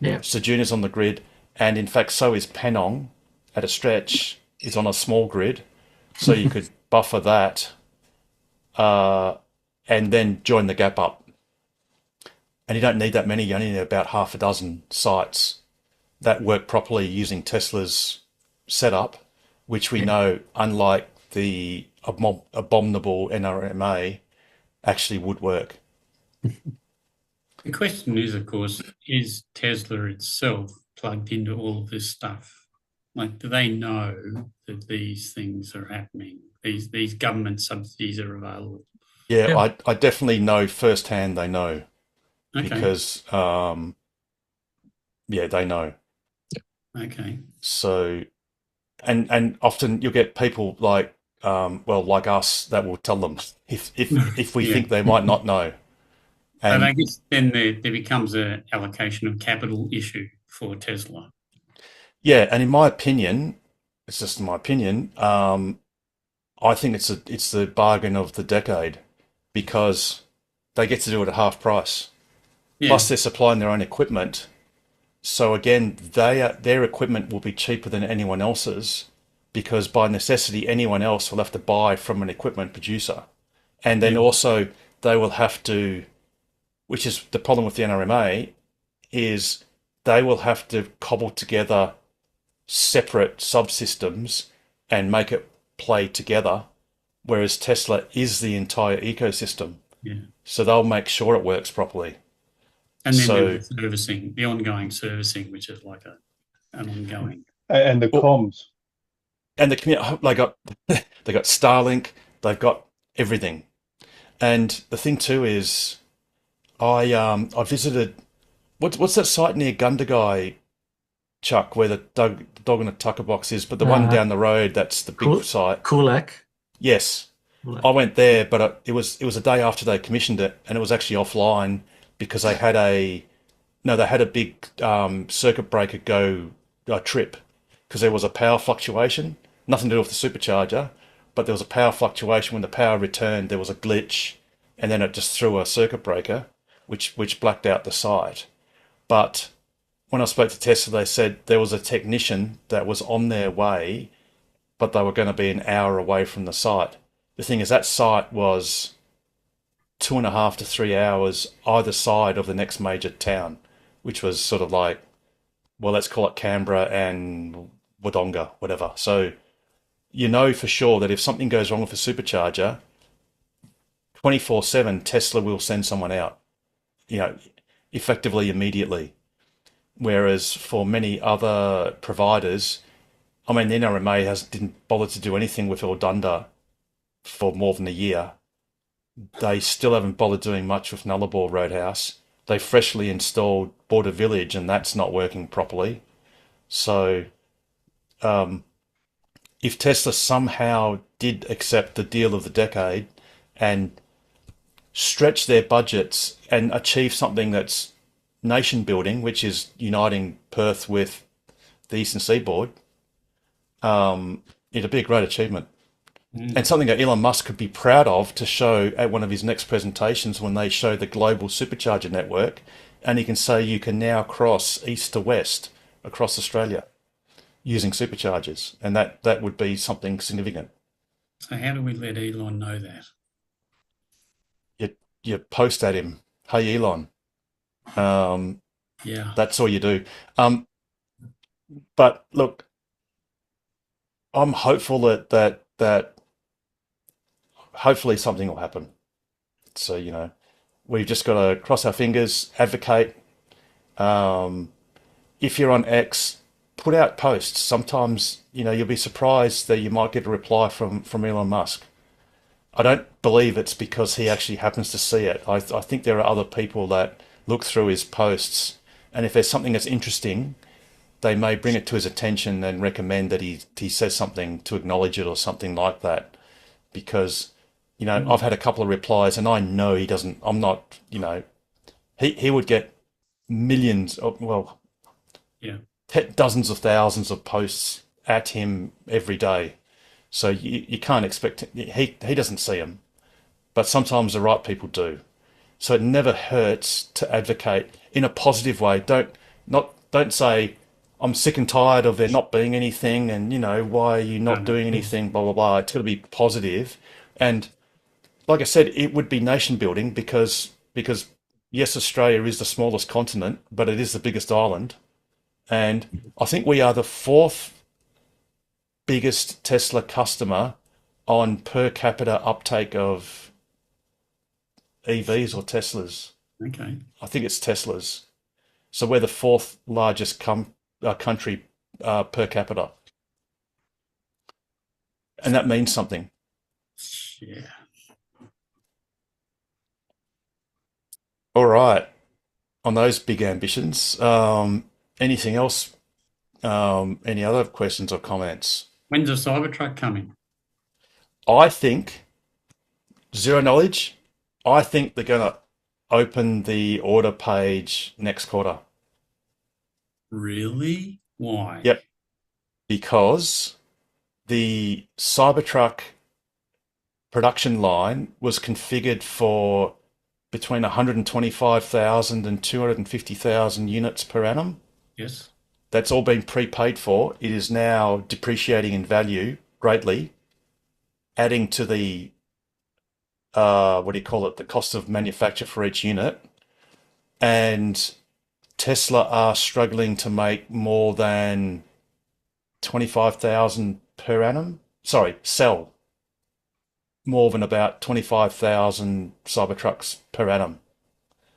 Yeah. Ceduna's on the grid, and in fact, so is Penong at a stretch, is on a small grid. So you could buffer that and then join the gap up. And you don't need that many, you only need about half a dozen sites that work properly using Tesla's setup, which we know, unlike the abominable NRMA, actually would work. The question is, of course, is Tesla itself plugged into all of this stuff? Like, do they know that these things are happening? These government subsidies are available? Yeah, Yeah. I definitely know firsthand they know, Okay. because yeah, they know. Okay. So, and often you'll get people like like us that will tell them if we Yeah. think they might not know. But I And guess then there becomes an allocation of capital issue for Tesla. yeah, and in my opinion, it's just my opinion, I think it's the bargain of the decade, because they get to do it at half price. Yeah. Plus they're supplying their own equipment. So again, their equipment will be cheaper than anyone else's, because by necessity, anyone else will have to buy from an equipment producer. And then Yeah. also they will have to, which is the problem with the NRMA, is they will have to cobble together separate subsystems and make it play together, whereas Tesla is the entire ecosystem. Yeah. So they'll make sure it works properly. And then So- there's the servicing, the ongoing servicing, which is like an ongoing. And the Well- comms. And the community, they got Starlink, they've got everything. And the thing too is, I visited what's that site near Gundagai, Chuck, where the dog in a tucker box is, but the one down the road, that's the big Cool. site. Kulak. Yes, I went there, but it was a day after they commissioned it, and it was actually offline because they had a big circuit breaker go trip, because there was a power fluctuation, nothing to do with the supercharger, but there was a power fluctuation. When the power returned, there was a glitch, and then it just threw a circuit breaker, which blacked out the site. But when I spoke to Tesla, they said there was a technician that was on their way, but they were going to be an hour away from the site. The thing is, that site was 2.5 to 3 hours either side of the next major town, which was sort of like, well, let's call it Canberra and Wodonga, whatever. So you know for sure that if something goes wrong with a supercharger, 24/7 Tesla will send someone out, effectively immediately. Whereas for many other providers, I mean, the NRMA didn't bother to do anything with Aldunda for more than a year. They still haven't bothered doing much with Nullarbor Roadhouse. They freshly installed Border Village, and that's not working properly. So, if Tesla somehow did accept the deal of the decade and stretch their budgets and achieve something that's nation building, which is uniting Perth with the Eastern Seaboard, it'd be a great achievement. And something that Elon Musk could be proud of to show at one of his next presentations when they show the global supercharger network, and he can say you can now cross east to west across Australia using superchargers, and that would be something significant. So how do we let Elon know that? You post at him, "Hey Elon," Yeah. that's all you do. But look, I'm hopeful that hopefully something will happen. So, we've just got to cross our fingers, advocate. If you're on X, put out posts. Sometimes, you'll be surprised that you might get a reply from Elon Musk. I don't believe it's because he actually happens to see it. I think there are other people that look through his posts, and if there's something that's interesting, they may bring it to his attention and recommend that he says something to acknowledge it or something like that. Because, I've had a couple of replies, and I know he doesn't. I'm not. He would get millions of, well, Yeah. dozens of thousands of posts at him every day. So you can't expect he doesn't see them, but sometimes the right people do. So it never hurts to advocate in a positive way. Don't say I'm sick and tired of there not being anything, and why are you not doing anything? Blah blah blah. It's got to be positive, and like I said, it would be nation building because yes, Australia is the smallest continent, but it is the biggest island, and I think we are the fourth biggest Tesla customer on per capita uptake of EVs or Teslas. Okay. I think it's Teslas. So we're the fourth largest country per capita. And that means something. Yeah. All right. On those big ambitions, anything else? Any other questions or comments? When's the Cybertruck coming? I think, zero knowledge, I think they're going to open the order page next quarter. Really? Why? Yep. Because the Cybertruck production line was configured for between 125,000 and 250,000 units per annum. Yes. That's all been prepaid for. It is now depreciating in value greatly, adding to the the cost of manufacture for each unit. And Tesla are struggling to make more than 25,000 per annum. Sorry, sell more than about 25,000 Cybertrucks per annum.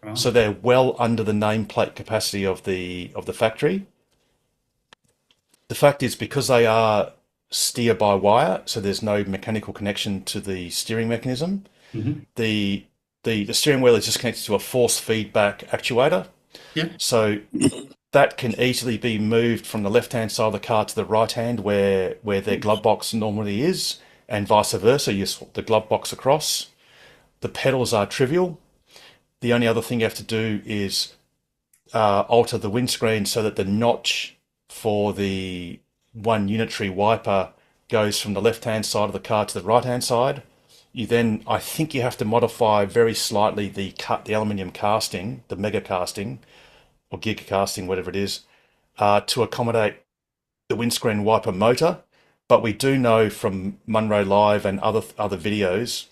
Right. So they're well under the nameplate capacity of the factory. The fact is, because they are steer by wire, so there's no mechanical connection to the steering mechanism. Mhm. The steering wheel is just connected to a force feedback actuator. Yeah. So that can easily be moved from the left-hand side of the car to the right hand where their glove box normally is, and vice versa. You swap the glove box across. The pedals are trivial. The only other thing you have to do is alter the windscreen so that the notch for the one unitary wiper goes from the left-hand side of the car to the right-hand side. I think you have to modify very slightly the aluminium casting, the mega casting or giga casting, whatever it is, to accommodate the windscreen wiper motor. But we do know from Munro Live and other videos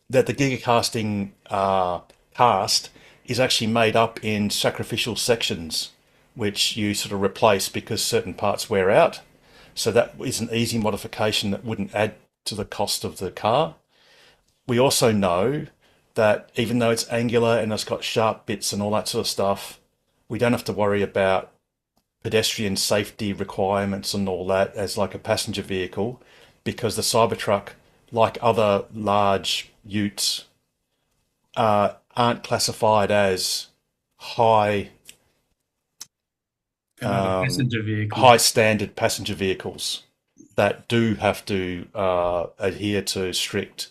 that the giga casting cast is actually made up in sacrificial sections, which you sort of replace because certain parts wear out. So that is an easy modification that wouldn't add to the cost of the car. We also know that even though it's angular and it's got sharp bits and all that sort of stuff, we don't have to worry about pedestrian safety requirements and all that as like a passenger vehicle, because the Cybertruck, like other large utes, aren't classified as high passenger vehicle. high standard passenger vehicles that do have to adhere to strict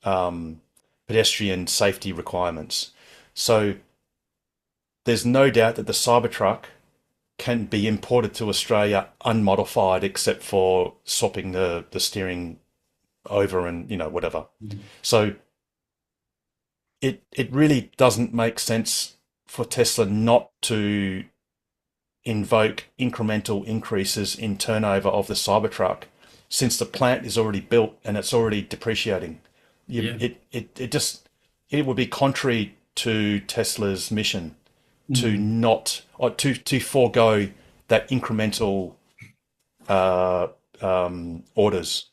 pedestrian safety requirements. So there's no doubt that the Cybertruck can be imported to Australia unmodified, except for swapping the steering over and whatever. Mhm. So it really doesn't make sense for Tesla not to invoke incremental increases in turnover of the Cybertruck, since the plant is already built and it's already depreciating. It would be contrary to Tesla's mission to not, or to forego that incremental orders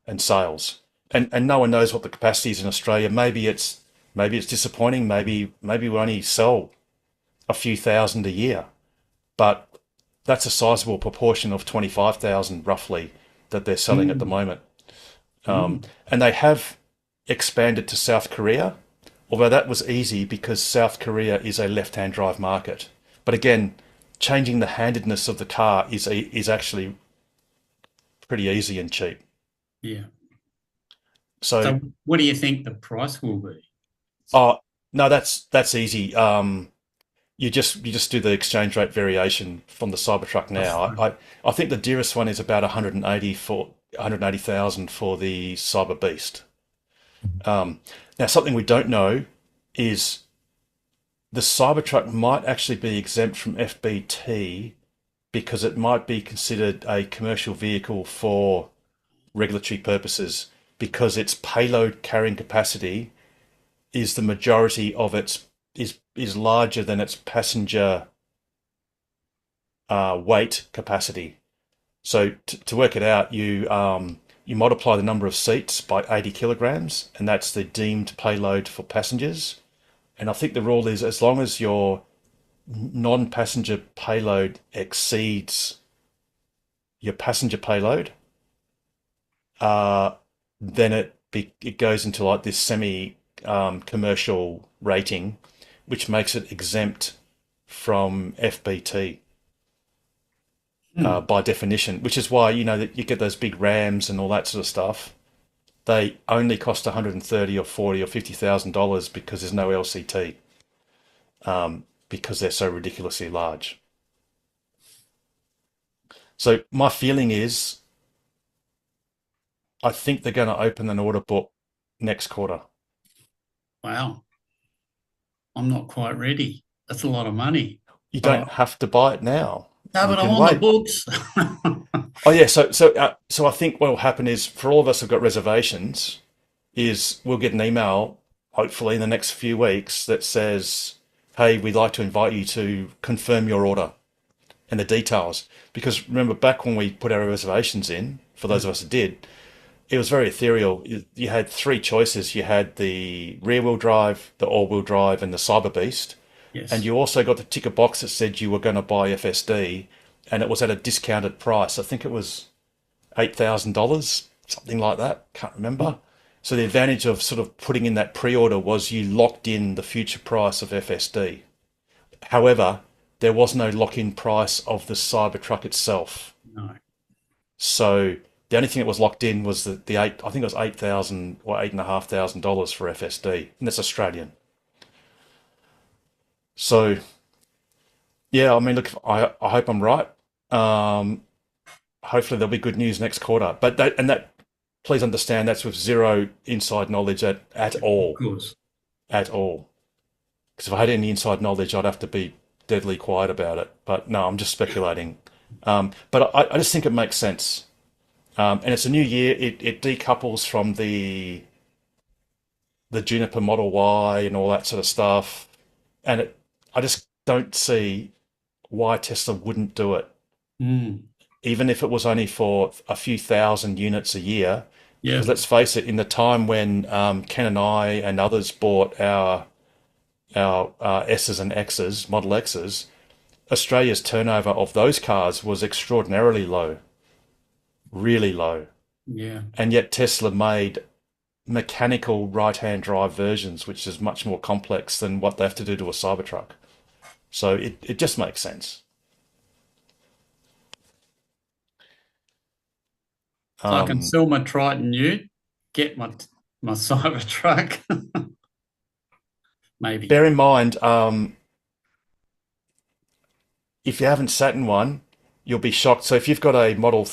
and sales. and no one knows what the capacity is in Australia. Maybe it's disappointing. Maybe we only sell a few thousand a year, but that's a sizable proportion of 25,000 roughly that they're selling at the moment. And they have expanded to South Korea, although that was easy because South Korea is a left-hand drive market. But again, changing the handedness of the car is actually pretty easy and cheap. Yeah. So, So what do you think the price will be? oh no, that's easy. You just do the exchange rate variation from the Cybertruck now. I think the dearest one is about 180,000 for the Cyber Beast. Now, something we don't know is the Cybertruck might actually be exempt from FBT because it might be considered a commercial vehicle for regulatory purposes because its payload carrying capacity is the majority of its is larger than its passenger weight capacity. So to work it out, you multiply the number of seats by 80 kilograms, and that's the deemed payload for passengers. And I think the rule is as long as your non-passenger payload exceeds your passenger payload, then it goes into like this semi commercial rating, which makes it exempt from FBT by definition, which is why, that you get those big Rams and all that sort of stuff. They only cost $130 or $40 or $50,000 because there's no LCT, because they're so ridiculously large. So my feeling is, I think they're going to open an order book next quarter. Wow. I'm not quite ready. That's a lot of money. You don't have to buy it now. No, You but I'm can on the wait. books. Oh yeah, so I think what will happen is for all of us who've got reservations, is we'll get an email hopefully in the next few weeks that says, "Hey, we'd like to invite you to confirm your order and the details." Because remember, back when we put our reservations in, for those of us that did, it was very ethereal. You had three choices. You had the rear-wheel drive, the all-wheel drive, and the Cyber Beast. Yes. And you also got the ticker box that said you were going to buy FSD, and it was at a discounted price. I think it was $8,000, something like that. Can't remember. So the advantage of sort of putting in that pre-order was you locked in the future price of FSD. However, there was no lock-in price of the Cybertruck itself. No. So the only thing that was locked in was I think it was $8,000 or $8,500 for FSD, and that's Australian. So, yeah, I mean, look, I hope I'm right. Hopefully there'll be good news next quarter. But please understand, that's with zero inside knowledge at all. Of course. At all. Because if I had any inside knowledge, I'd have to be deadly quiet about it. But no, I'm just speculating. But I just think it makes sense. And it's a new year. It decouples from the Juniper Model Y and all that sort of stuff. And I just don't see why Tesla wouldn't do it. Even if it was only for a few thousand units a year. Yeah. Because let's face it, in the time when Ken and I and others bought our S's and X's, Model X's, Australia's turnover of those cars was extraordinarily low. Really low. Yeah. And yet Tesla made mechanical right-hand drive versions, which is much more complex than what they have to do to a Cybertruck. So it just makes sense. So I can sell my Triton Ute, get my Cybertruck. Maybe. Bear in mind, if you haven't sat in one, you'll be shocked. So if you've got a Model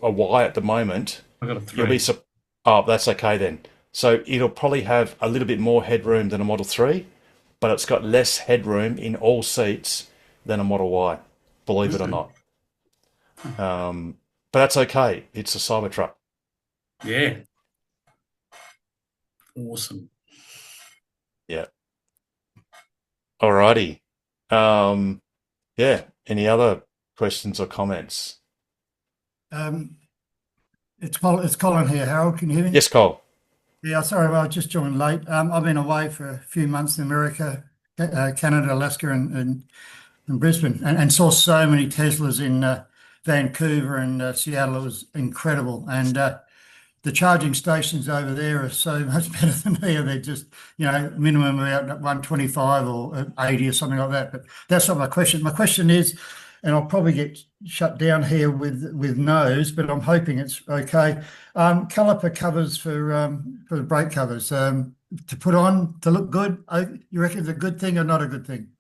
a Y at the moment, I've got a 3. you'll be oh, that's okay then. So it'll probably have a little bit more headroom than a Model 3, but it's got less headroom in all seats than a Model Y, believe it or not. But that's okay. It's a Cybertruck. Yeah. Awesome. Yeah. Alrighty. Yeah. Any other questions or comments? It's Colin here, Harold. Can you hear me? Yes, Cole. Yeah, sorry, well, I just joined late. I've been away for a few months in America, Canada, Alaska, and Brisbane, and saw so many Teslas in Vancouver and Seattle. It was incredible. And the charging stations over there are so much better than here. They're just, minimum about 125 or 80 or something like that. But that's not my question. My question is, and I'll probably get shut down here with no's, but I'm hoping it's okay. Caliper covers for the brake covers to put on to look good. You reckon it's a good thing or not a good thing?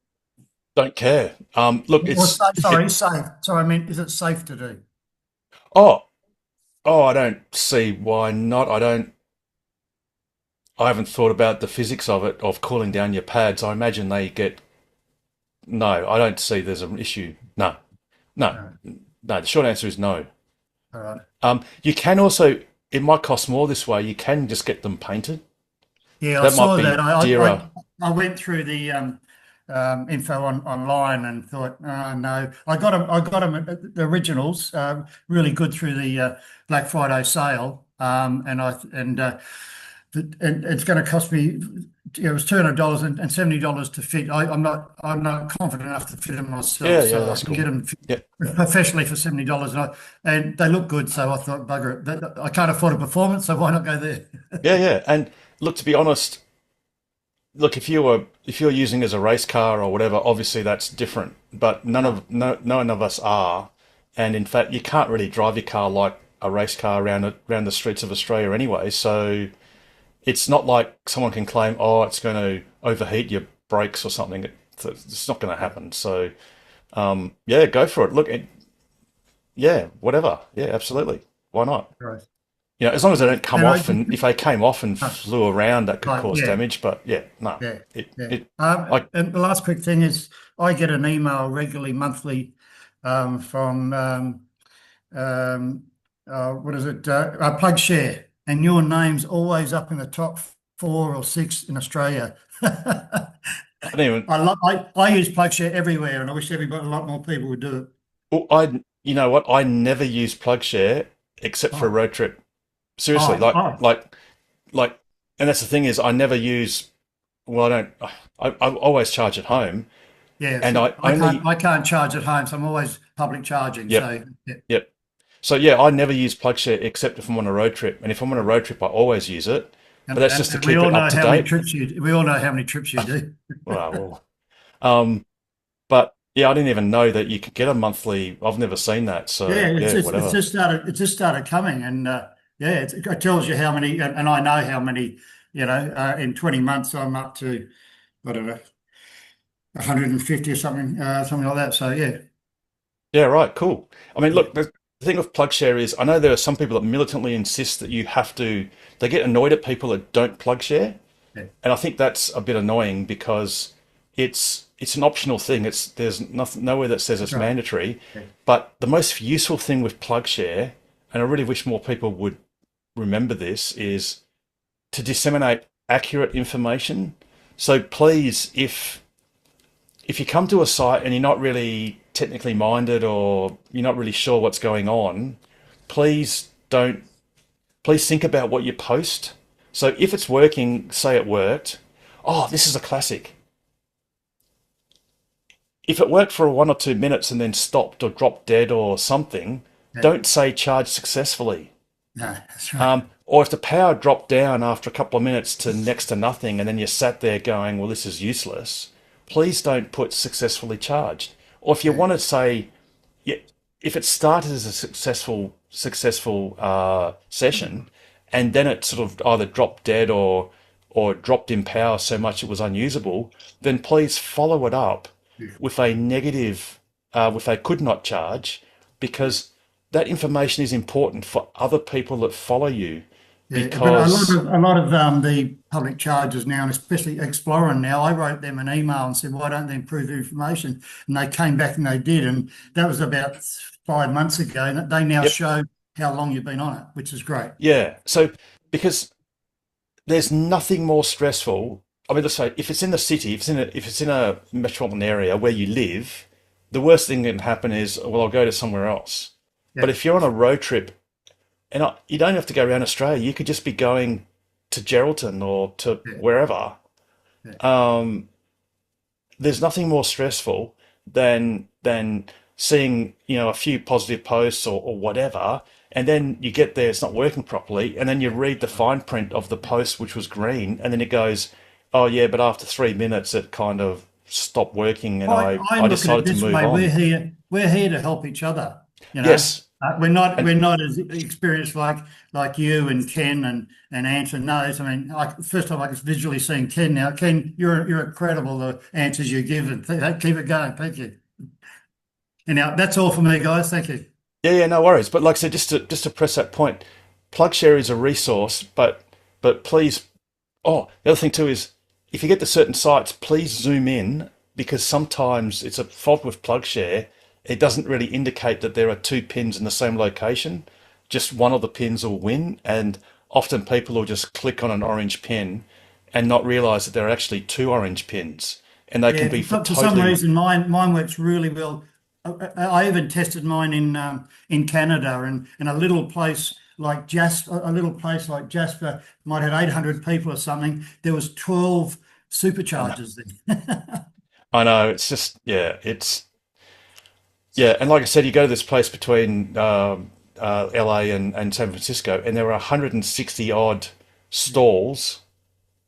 Don't care. Look, Or it's safe, sorry, safe. Sorry, I mean, is it safe to do? oh I don't see why not. I haven't thought about the physics of it, of cooling down your pads. I imagine they get no. I don't see there's an issue. No, no, No. no. The short answer is no. All right. You can also. It might cost more this way. You can just get them painted. Yeah, I That might saw be that. dearer. I went through the info online and thought, oh, no, I got them the originals, really good through the Black Friday sale, and it's going to cost me. It was $200 and $70 to fit. I'm not confident enough to fit them myself, Yeah, so I that's can cool. get them Yeah, professionally for $70, and they look good. So I thought, bugger it, I can't afford a performance, so why not go there? yeah. And look, to be honest, look if you're using it as a race car or whatever, obviously that's different. But none of us are, and in fact, you can't really drive your car like a race car around the streets of Australia anyway. So it's not like someone can claim, oh, it's going to overheat your brakes or something. It's not going to happen. So yeah, go for it. Look, yeah, whatever. Yeah, absolutely. Why not? Right. As long as they don't come And I off, and if they came off and flew around, that could Right, cause yeah. damage. But yeah, no, Yeah, yeah. it like And the last quick thing is, I get an email regularly, monthly, from what is it? PlugShare, and your name's always up in the top 4 or 6 in Australia. I don't even. I use PlugShare everywhere, and I wish a lot more people would do it. Well, you know what? I never use PlugShare except for a Oh, road trip. Seriously, oh, oh, like, and that's the thing is, I never use. Well, I don't. I always charge at home, yeah. and So I only. I can't charge at home, so I'm always public charging. Yep, So yeah, yep. So yeah, I never use PlugShare except if I'm on a road trip, and if I'm on a road trip, I always use it. But that's just to and we keep all it know up to how many date. trips we all know how many trips you do. Well, um, but yeah, I didn't even know that you could get a monthly. I've never seen that. So Yeah, yeah, it's whatever. just started coming, and yeah, it tells you how many, and I know how many. In 20 months, I'm up to, I don't know, 150 or something, something like that. So yeah, Yeah, right, cool. I mean, yeah, look, the thing with PlugShare is I know there are some people that militantly insist that you have to, they get annoyed at people that don't PlugShare. yeah, And I think that's a bit annoying because it's an optional thing. There's nothing nowhere that says that's it's right. mandatory. Yeah, But the most useful thing with PlugShare, and I really wish more people would remember this, is to disseminate accurate information. So please, if you come to a site and you're not really technically minded or you're not really sure what's going on, please don't, please think about what you post. So if it's working, say it worked. Oh, this is a classic. If it worked for 1 or 2 minutes and then stopped or dropped dead or something, yeah. don't say charge successfully. No, that's right. Or if the power dropped down after a couple of minutes to next to nothing and then you sat there going, well, this is useless, please don't put successfully charged. Or if you Yeah, want to say, yeah, if it started as a successful session and then it sort of either dropped dead or dropped in power so much it was unusable, then please follow it up yeah, with a negative, with a could not charge, because that information is important for other people that follow you. yeah. But Because, a lot of the public chargers now, and especially Explorer now, I wrote them an email and said, why don't they improve the information? And they came back and they did, and that was about 5 months ago. And they now yep, show how long you've been on it, which is great. yeah. So, because there's nothing more stressful. I mean, let's say if it's in the city, if it's in a metropolitan area where you live, the worst thing that can happen is, well, I'll go to somewhere else. But Yeah, if you're on a road trip, and you don't have to go around Australia, you could just be going to Geraldton or to Yeah. wherever, Yeah. there's nothing more stressful than seeing, a few positive posts or whatever, and then you get there, it's not working properly, and then you read the fine print of the post which was green, and then it goes, oh yeah, but after 3 minutes it kind of stopped working, and I I look at it decided to this move way: on. we're here to help each other. You know, Yes, we're and not as experienced like you and Ken and Anton knows. I mean, first time I was visually seeing Ken now. Ken, you're incredible, the answers you give, and keep it going. Thank you. And now that's all for me, guys. Thank you. yeah, no worries. But like I said, just to press that point, PlugShare is a resource, but please. Oh, the other thing too is if you get to certain sites, please zoom in because sometimes it's a fault with PlugShare. It doesn't really indicate that there are two pins in the same location. Just one of the pins will win, and often people will just click on an orange pin and not realize that there are actually two orange pins, and they can Yeah, be for for some totally. reason, mine works really well. I even tested mine in Canada, and in a little place like Jasper might have 800 people or something. There was 12 I know, superchargers there. I know. It's just yeah, and like I said, you go to this place between LA and San Francisco, and there are 160 odd stalls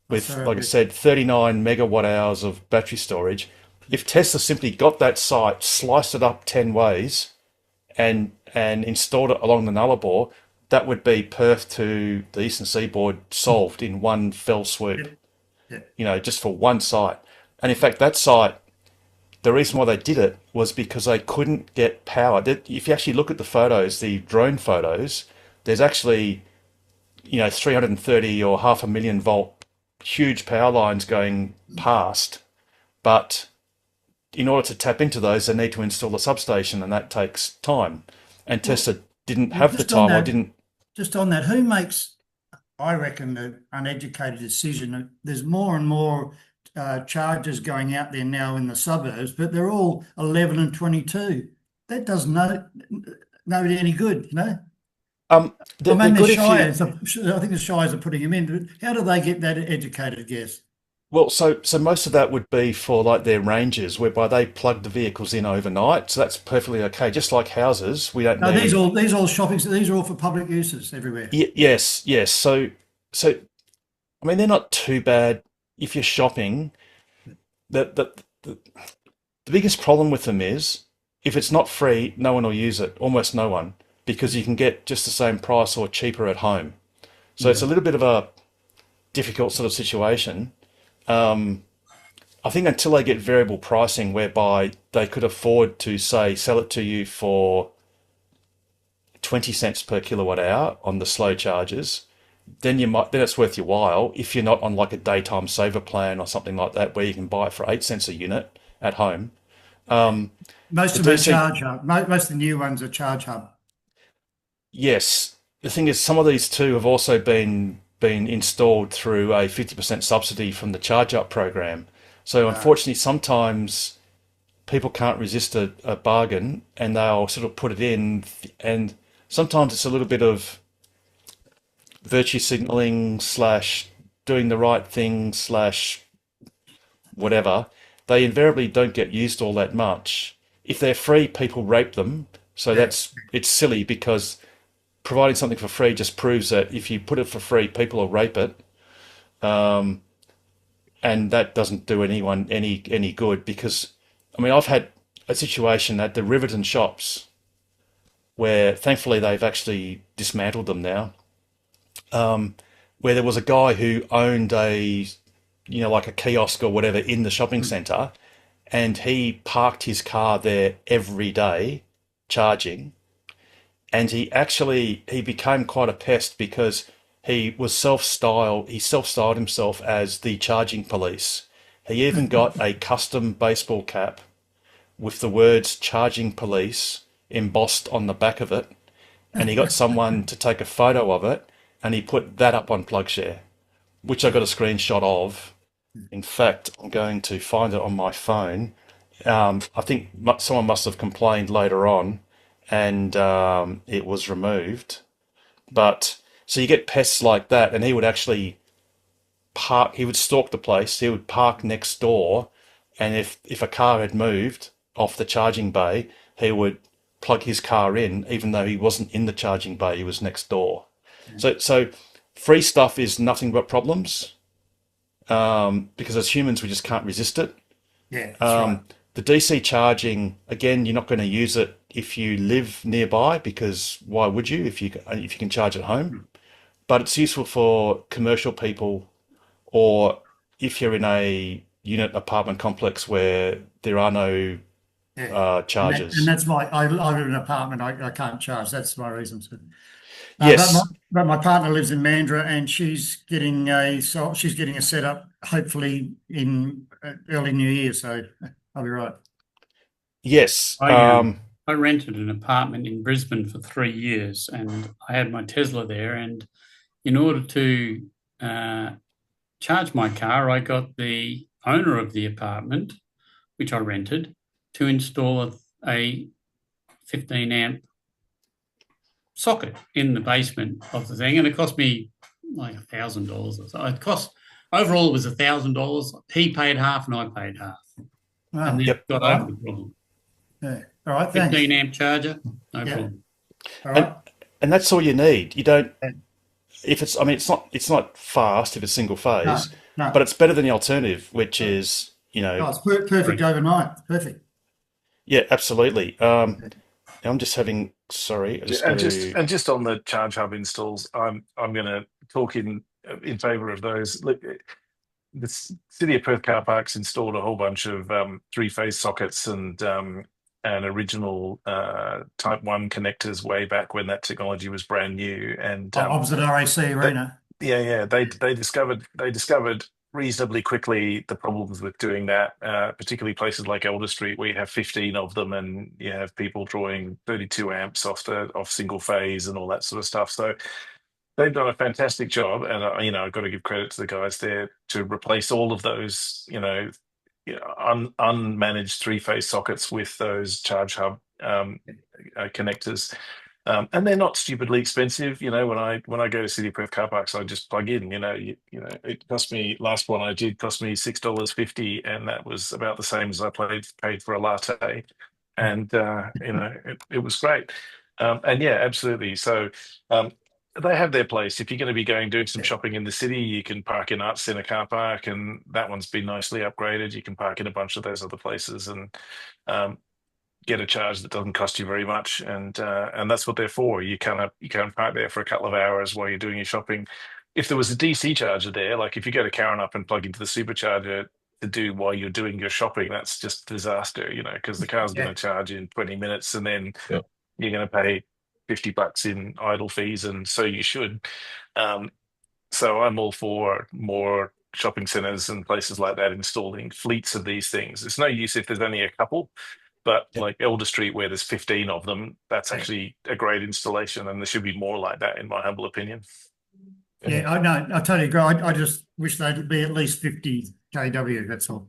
That's with, like I terrible. said, 39 megawatt hours of battery storage. If Tesla simply got that site, sliced it up 10 ways, and installed it along the Nullarbor, that would be Perth to the Eastern Seaboard solved in one fell swoop, Yeah, yeah. just for one site. And in fact, that site, the reason why they did it was because they couldn't get power. If you actually look at the photos, the drone photos, there's actually, 330 or half a million volt huge power lines going past, but in order to tap into those, they need to install a substation, and that takes time. And Well, Tesla didn't well, have the time or didn't. just on that, who makes, I reckon, the uneducated decision? There's more and more chargers going out there now in the suburbs, but they're all 11 and 22. That does nobody any good, you know? Um, I they're mean, the good if you. Shires, I think the Shires are putting them in, but how do they get that educated, guess? Well, so most of that would be for like their ranges, whereby they plug the vehicles in overnight. So that's perfectly okay. Just like houses, we don't No, need. these all shopping, these are all for public uses everywhere. Yes, yes. So I mean, they're not too bad if you're shopping. The the biggest problem with them is if it's not free, no one will use it. Almost no one, because you can get just the same price or cheaper at home. So it's Yeah. a little bit of a difficult sort of situation. Um, I think until they get variable pricing whereby they could afford to say sell it to you for 20 cents per kilowatt hour on the slow charges, then it's worth your while if you're not on like a daytime saver plan or something like that where you can buy it for 8 cents a unit at home. Um, Most the of them are DC, charge hub. Most of the new ones are charge hub. yes. The thing is, some of these too have also been installed through a 50% subsidy from the Charge Up program. So Uh, unfortunately, sometimes people can't resist a bargain and they'll sort of put it in, and sometimes it's a little bit of virtue signaling slash doing the right thing slash whatever. They invariably don't get used all that much. If they're free, people rape them. So yeah. it's silly because providing something for free just proves that if you put it for free, people will rape it. Um, and that doesn't do anyone any good because I mean I've had a situation at the Riverton shops where thankfully they've actually dismantled them now, where there was a guy who owned like a kiosk or whatever in the shopping centre, and he parked his car there every day charging, and he became quite a pest because he self-styled himself as the charging police. He even got a custom baseball cap with the words charging police embossed on the back of it, and he got someone to take a photo of it, and he put that up on PlugShare, which I got a screenshot of. In fact, I'm going to find it on my phone. I think someone must have complained later on, and it was removed. But so you get pests like that, and he would actually park. He would stalk the place. He would park next door, and if a car had moved off the charging bay, he would plug his car in, even though he wasn't in the charging bay. He was next door. So free stuff is nothing but problems, because as humans we just can't resist it. Yeah, that's right. The DC charging, again, you're not going to use it if you live nearby, because why would you if you can charge at home? But it's useful for commercial people, or if you're in a unit apartment complex where there are no Yeah. And chargers. that's why I live in an apartment. I can't charge. That's my reason. Yes, But my partner lives in Mandurah, and she's getting a setup hopefully in early New Year. So I'll be right. yes. I rented an apartment in Brisbane for 3 years, and I had my Tesla there. And in order to charge my car, I got the owner of the apartment, which I rented, to install a 15 amp socket in the basement of the thing, and it cost me like $1,000 or so. Overall it was $1,000. He paid half and I paid half. Wow. And then got over the problem. Yeah. All right. Thanks. 15 amp charger, no problem. All right. And that's all you need. You don't. If it's, I mean, it's not fast if it's single phase, No. but it's better than the alternative, which is, Oh, it's perfect overnight. Perfect. yeah, absolutely. I'm just having, sorry, I just got to. And just on the Charge Hub installs, I'm going to talk in favour of those. Look, the City of Perth car parks installed a whole bunch of 3-phase sockets and original Type 1 connectors way back when that technology was brand new. And Opposite RAC Arena. they discovered reasonably quickly the problems with doing that, particularly places like Elder Street, where you have 15 of them and you have people drawing 32 amps off single phase and all that sort of stuff. So they've done a fantastic job, and I've got to give credit to the guys there to replace all of those unmanaged 3-phase sockets with those Charge Hub connectors. And they're not stupidly expensive. When I go to City of Perth car parks, I just plug in. It cost me, last one I did cost me $6.50, and that was about the same as I paid for a latte. And it was great. And yeah, absolutely. So they have their place. If you're going to be doing some shopping in the city, you can park in Arts Centre car park, and that one's been nicely upgraded. You can park in a bunch of those other places and get a charge that doesn't cost you very much, and that's what they're for. You can park there for a couple of hours while you're doing your shopping. If there was a DC charger there, like if you go to Karrinyup and plug into the supercharger to do while you're doing your shopping, that's just disaster, because the car's going to charge in 20 minutes, and then you're going to pay $50 in idle fees, and so you should. So I'm all for more shopping centres and places like that installing fleets of these things. It's no use if there's only a couple. But like Elder Street, where there's 15 of them, that's actually a great installation, and there should be more like that, in my humble opinion. Yeah, I know. I totally agree. I just wish they'd be at least 50 kW. That's all.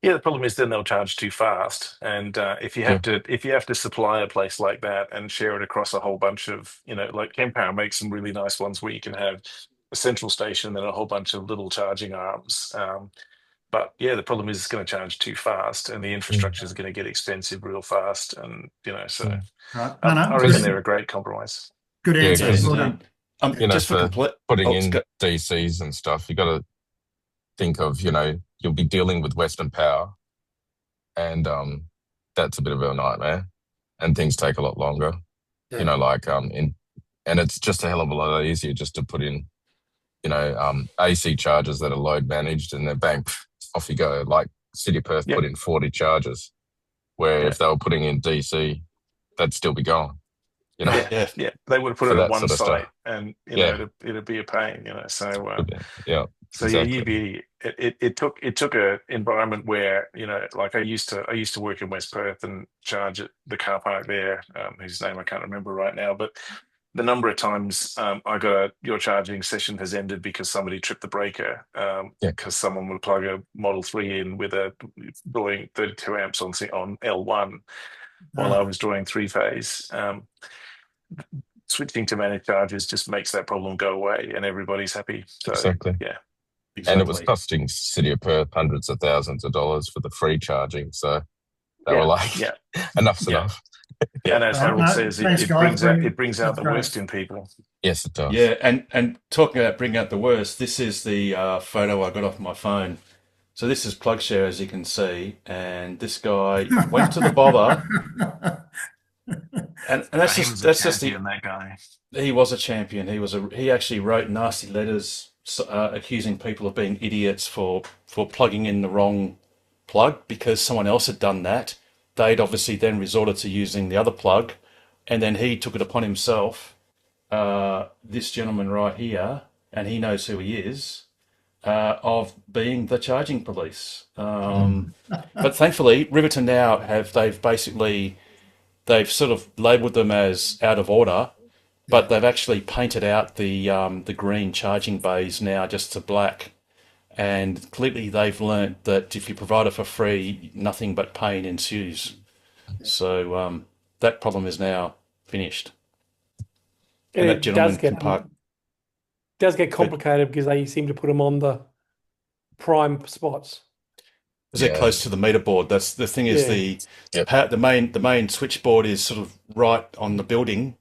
Yeah, the problem is then they'll charge too fast, and if you have to supply a place like that and share it across a whole bunch of, like Kempower makes some really nice ones where you can have a central station and a whole bunch of little charging arms. But yeah, the problem is it's going to charge too fast, and the infrastructure is going to get expensive real fast, and so Right. I reckon they're a great compromise. Good Yeah, answer. because, Well done. Just for complete, putting in DCs and stuff, you got to think of, you'll be dealing with Western Power, and that's a bit of a nightmare, and things take a lot longer. And it's just a hell of a lot easier just to put in, AC chargers that are load managed, and then bang, off you go. Like City of Perth put in 40 chargers, where if they were putting in DC, they'd still be going. Yeah, they would have put it at one sort of site, and it'd be a pain. So exactly. it took a environment where like I used to work in West Perth and charge at the car park there, whose name I can't remember right now, but the number of times I got your charging session has ended because somebody tripped the breaker, because someone would plug a Model 3 in with drawing 32 amps on L1 while I was drawing 3-phase. switching to managed charges just makes that problem go away, and everybody's happy. So Exactly. yeah, And it was Exactly. costing City of Perth hundreds of thousands of dollars for the free charging. So they Yeah, were like, yeah. enough's Yeah. enough. And as Right, Harold no, says, thanks, it guys. brings out That's the great. worst in people. Yes, it does. Yeah, and talking about bringing out the worst, this is the photo I got off my phone. So this is PlugShare, as you can see, and this guy went to the bobber, and that's He just was a that's just the champion, that guy. he was a champion. He actually wrote nasty letters accusing people of being idiots for plugging in the wrong plug because someone else had done that. They'd obviously then resorted to using the other plug, and then he took it upon himself. This gentleman right here, and he knows who he is, of being the charging police. But thankfully, Riverton now they've sort of labelled them as out of order, but they've actually painted out the green charging bays now just to black. And clearly they've learnt that if you provide it for free, nothing but pain ensues. So that problem is now finished. And that It gentleman can park. does get complicated because they seem to put them on the prime spots. Is it Yeah. close to the meter board? That's the thing. Is Yeah. the main switchboard is sort of right on the building,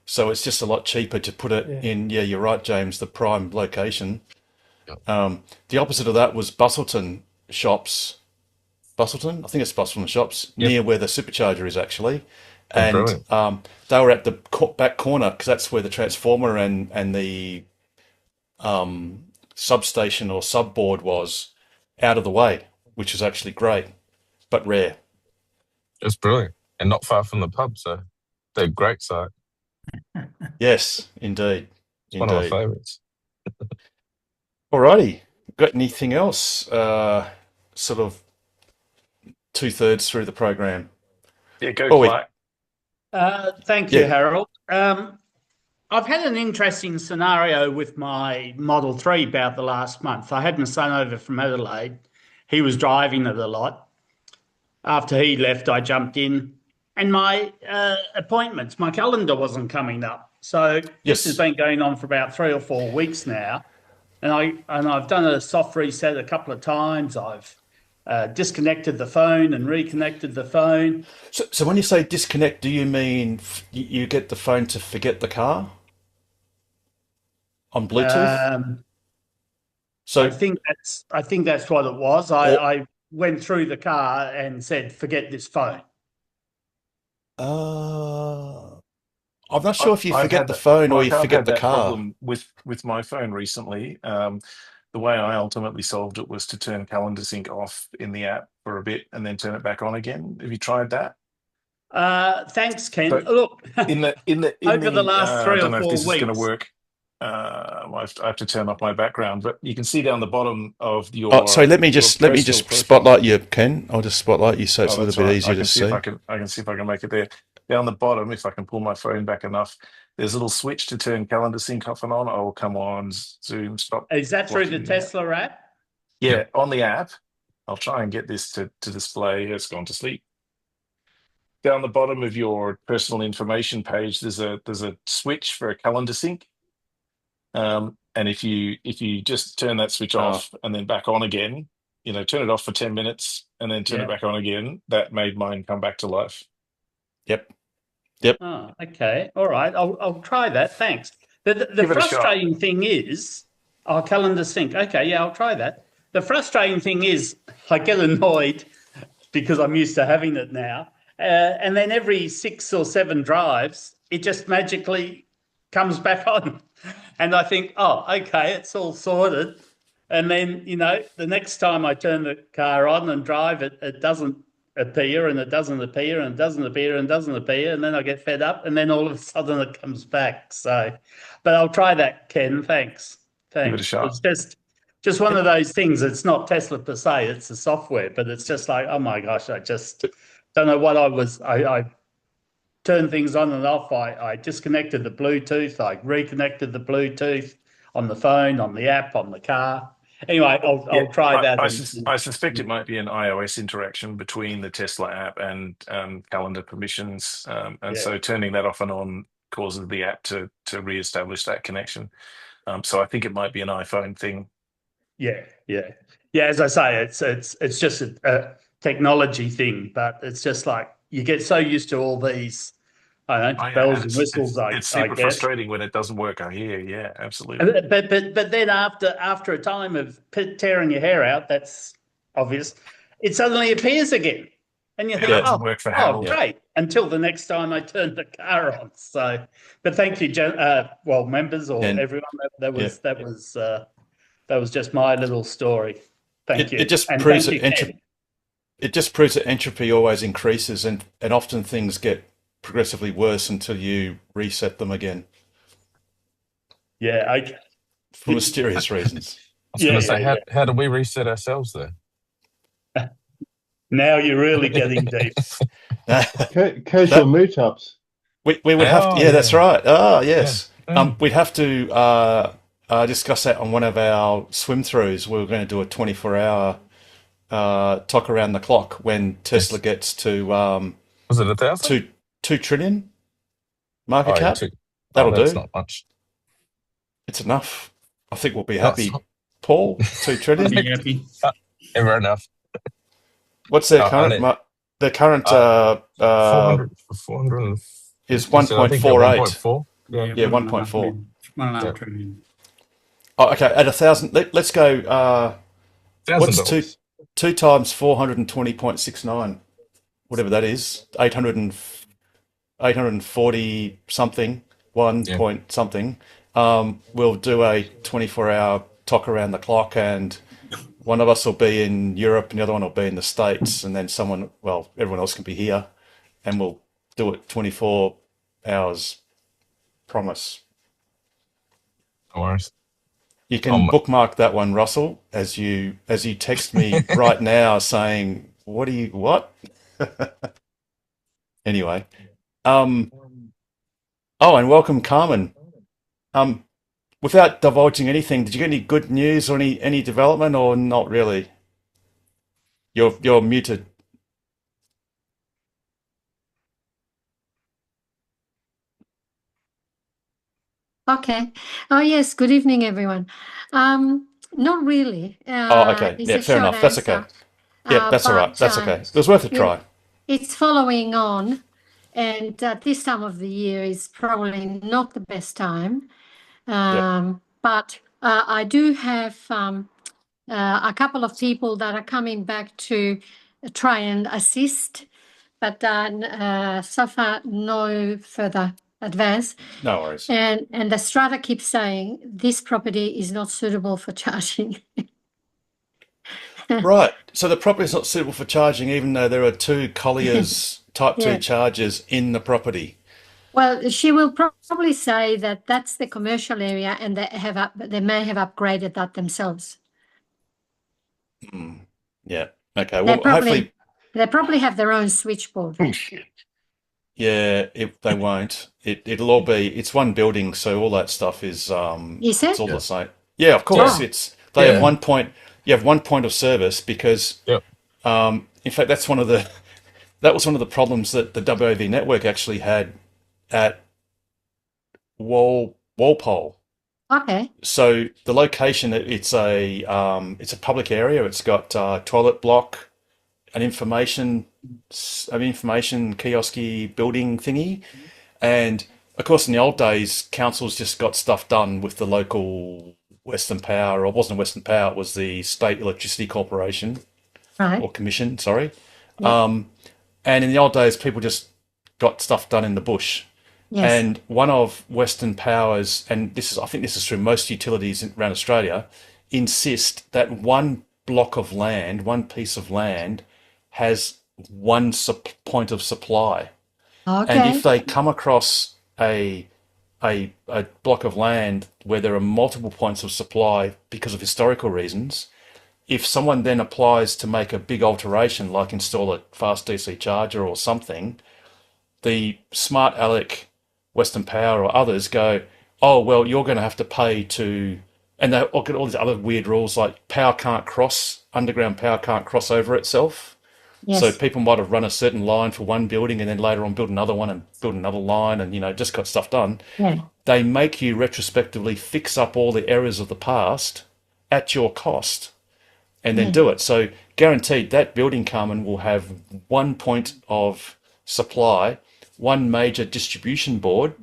so it's just a lot cheaper to put it in. Yeah, you're right, James. The prime location. The opposite of that was Bustleton shops. Bustleton, I think it's Bustleton shops near where the supercharger is actually, and brilliant. they were at the back corner because that's where the transformer and the substation or subboard was out of the way, which was actually great, but rare. It's brilliant. And not far from the pub, so they're a great site. Yes, indeed. It's one of my favourites. Alrighty. Got anything else? Sort of 2/3 through the program. Yeah, go Oh, wait. Clark. Thank you, Yeah. Harold. I've had an interesting scenario with my Model 3 about the last month. I had my son over from Adelaide. He was driving it a lot. After he left, I jumped in, and my appointments, my calendar wasn't coming up. So Yes. this has been going on for about 3 or 4 weeks now, and I've done a soft reset a couple of times. I've disconnected the phone and reconnected the phone. So when you say disconnect, do you mean you get the phone to forget the car on Bluetooth? So I think that's what it was. I went through the car and said, "Forget this phone." I'm not sure if you I've forget had the that- phone or I've you had forget the that car. problem with my phone recently. The way I ultimately solved it was to turn Calendar Sync off in the app for a bit and then turn it back on again. Have you tried that? Thanks, Ken. So- Look, Over the last 3 I or don't know if 4 this is going weeks. to work. I have to turn off my background, but you can see down the bottom of your. Oh, sorry. Let me your just personal profile. spotlight you, Ken. I'll just spotlight you so it's a Oh, that's little bit right. easier I can to see see. if I can see if I can make it there. Down the bottom, if I can pull my phone back enough, there's a little switch to turn Calendar Sync off and on. Oh, come on, Zoom, stop. Is that through the blocking me out. Tesla app? Yeah, on the app. I'll try and get this to display. It's gone to sleep. Down the bottom of your personal information page, there's a switch for a Calendar Sync. And if you just turn that switch off and then back on again, turn it off for 10 minutes and then turn it back on again, that made mine come back to life. Yep. Oh, okay. All right. I'll try that. Thanks. The Give it a shot. frustrating thing is, Calendar Sync. Okay, yeah, I'll try that. The frustrating thing is, I get annoyed because I'm used to having it now, and then every 6 or 7 drives, it just magically comes back on, and I think, oh, okay, it's all sorted. And then the next time I turn the car on and drive it, it doesn't appear, and it doesn't appear, and it doesn't appear, and it doesn't appear, and then I get fed up, and then all of a sudden it comes back. So, but I'll try that, Ken. Thanks. Give it a shot. It's just one of those things. It's not Tesla per se; it's the software. But it's just like, oh my gosh, I just don't know what I was. I turned things on and off. I disconnected the Bluetooth. I reconnected the Bluetooth on the phone, on the app, on the car. Anyway, I'll try that. I suspect it might be an iOS interaction between the Tesla app and calendar permissions, so turning that off and on causes the app to reestablish that connection. So I think it might be an iPhone thing. Yeah. As I say, it's just a technology thing, but it's just like you get so used to all these, I don't know, bells and whistles. It's super I guess. frustrating when it doesn't work. I hear, yeah, absolutely. But then after a time of tearing your hair out, that's obvious. It suddenly appears again, and you think, it doesn't work for Harold. Great! Until the next time I turn the car on. So, but thank you, members or everyone. That was just my little story. Thank you. It just proves that entropy always increases, and often things get progressively worse until you reset them again. Yeah, for mysterious reasons. I was going to say, how do we reset ourselves then? Now you're really getting deep. Casual meetups. We would have to, that's right. Oh, yes. Yeah. We'd have to discuss that on one of our swim throughs. We were going to do a 24-hour talk around the clock when Tesla gets to was it 1,000? 2 trillion market cap. That'll do. That's not much. It's enough. I think we'll be happy. Paul, 2 trillion. Be happy. Ever enough. What's their current? Their current 400 is 1.48. Yeah, 1.4. 1.5 trillion. Oh, okay. At 1,000, let's go. What's $1,000. 2 times 420.69? Whatever that is, 840 something, 1 point something. We'll do a 24-hour talk around the clock, and one of us will be in Europe and the other one will be in the States, and then everyone else can be here, and we'll do it 24 hours. Promise. No worries. You can bookmark that one, Russell, as you text me right now saying, what? Anyway. And welcome, Carmen. Without divulging anything, did you get any good news or any development, or not really? You're muted. Okay. Oh, yes. Good evening, everyone. Not really. Okay. Is Yeah, a fair short enough. That's answer. okay. Yeah, that's all right. But That's okay. It was worth a try. it's following on, and this time of the year is probably not the best time. But I do have a couple of people that are coming back to try and assist, but so far no further advance. No worries. And the strata keeps saying this property is not suitable for charging. Right. So the property is not suitable for charging, even though there are 2 Collier's Type 2 chargers in the property. Well, she will probably say that that's the commercial area, and they may have upgraded that themselves. Yeah. Okay. Well, hopefully they probably have their own switchboard. Yeah, they won't. It'll all be. It's one building, so all that stuff is. It's all the same. Yeah, of course. They have 1 point. You have 1 point of service because. In fact, that was one of the problems that the WAV network actually had at Walpole. Okay. So the location, it's a public area. It's got toilet block, an information kiosky building thingy, and of course in the old days, councils just got stuff done with the local Western Power, or it wasn't Western Power, it was the State Electricity Corporation, or Commission, sorry. And in the old days, people just got stuff done in the bush. Yes. And one of Western Power's, and I think this is true, most utilities around Australia, insist that one block of land, one piece of land, has one point of supply. Okay. And if they come across a block of land where there are multiple points of supply because of historical reasons, if someone then applies to make a big alteration, like install a fast DC charger or something, the smart aleck, Western Power or others go, oh, well, you're going to have to pay to, and they get all these other weird rules like underground power can't cross over itself. So Yes. people might have run a certain line for one building and then later on build another one and build another line and, just got stuff done. Yeah. They make you retrospectively fix up all the errors of the past at your cost and then Yeah. do it. So guaranteed that building, Carmen, will have one point of supply, one major distribution board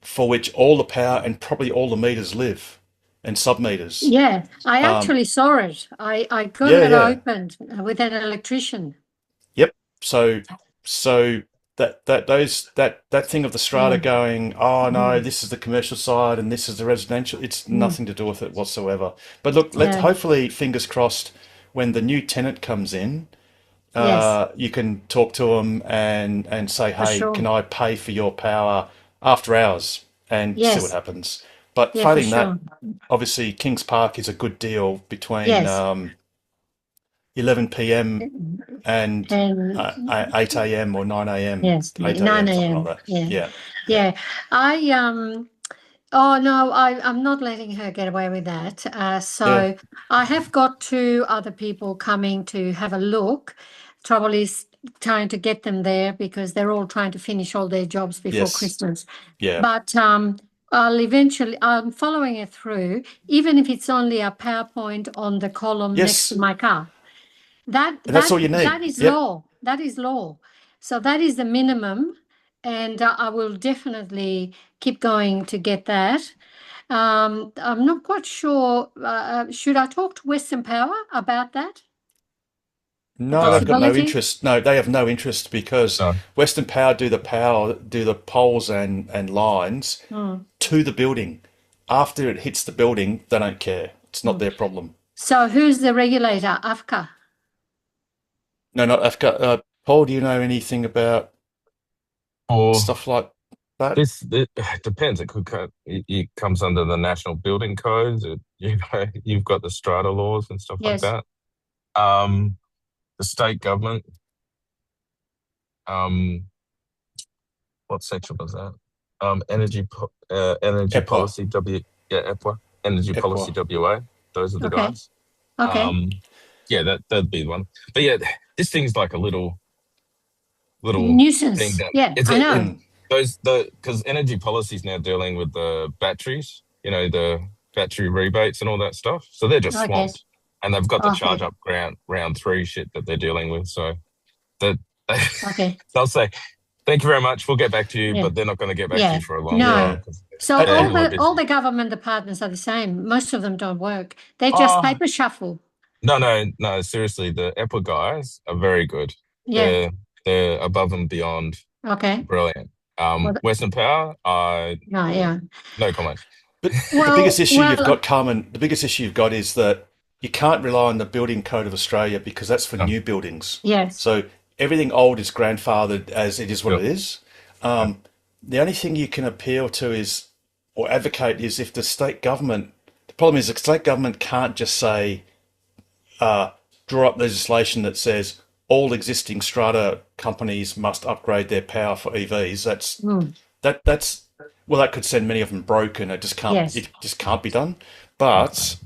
for which all the power and probably all the meters live and sub-meters. Yeah. I Um, actually saw it. I got yeah, it yeah. opened with an electrician. Yep. So that thing of the strata Yeah. going, oh no, Mm. this is the commercial side and this is the residential. It's Mm. nothing to do with it whatsoever. But look, let's Yeah. hopefully, fingers crossed, when the new tenant comes in, Yes. you can talk to them and say, For hey, sure. can I pay for your power after hours and see what Yes. happens. But Yeah, for failing that, sure. obviously Kings Park is a good deal between Yes. 11 p.m. and And 8 a.m. or 9 a.m. yes, 8 9 a.m. something a.m. like that. Yeah. Yeah. Yeah. Oh no, I'm not letting her get away with that. Yeah. So I have got 2 other people coming to have a look. Trouble is trying to get them there because they're all trying to finish all their jobs before Yes. Christmas. Yeah. But I'm following it through, even if it's only a PowerPoint on the column next to Yes. my car. And that's all you That need. is Yep. law. That is law. So that is the minimum, and I will definitely keep going to get that. I'm not quite sure. Should I talk to Western Power about that? The No, they've got no possibility? interest. No, they have no interest because No. Western Power do the poles and lines Mm. to the building. After it hits the building, they don't care. It's not their problem. So who's the regulator? AFCA. No, not Africa. Paul, do you know anything about Or stuff like that? it depends. It it comes under the national building codes. You've got the strata laws and stuff like Yes. that. The state government. What section was that? Energy EPWA. policy EPWA. Energy policy EPWA. WA. Those are the Okay. guys. Okay. Yeah, that'd be one. But yeah, this thing's like a little thing Nuisance. that Yeah, it's I know. Mm. because energy policy is now dealing with the batteries, the battery rebates and all that stuff. So they're just Okay. swamped, and they've got the Okay. charge up round 3 shit that they're dealing with. So that Okay. they'll say, "Thank you very much. We'll get back to you," Yeah. but they're not going to get back to Yeah. you for a long No. while. Yeah. 'cause So And, they're all and hella the busy. government departments are the same. Most of them don't work. They're just Oh, paper shuffle. no. Seriously, the EPWA guys are very good. Yeah. They're above and beyond Okay. brilliant. Well, Western Power, no, yeah. no comment. But the Well, biggest issue you've well, got, Carmen, the biggest issue you've got is that you can't rely on the Building Code of Australia because that's for No. new buildings. yes. So everything old is grandfathered as it is what Yep. it is. The only thing you can appeal to is, or advocate is if the state government, the problem is the state government can't just say, draw up legislation that says all existing strata companies must upgrade their power for EVs. Mm. Well, that could send many of them broken. It just can't. Yes. It just can't be done. But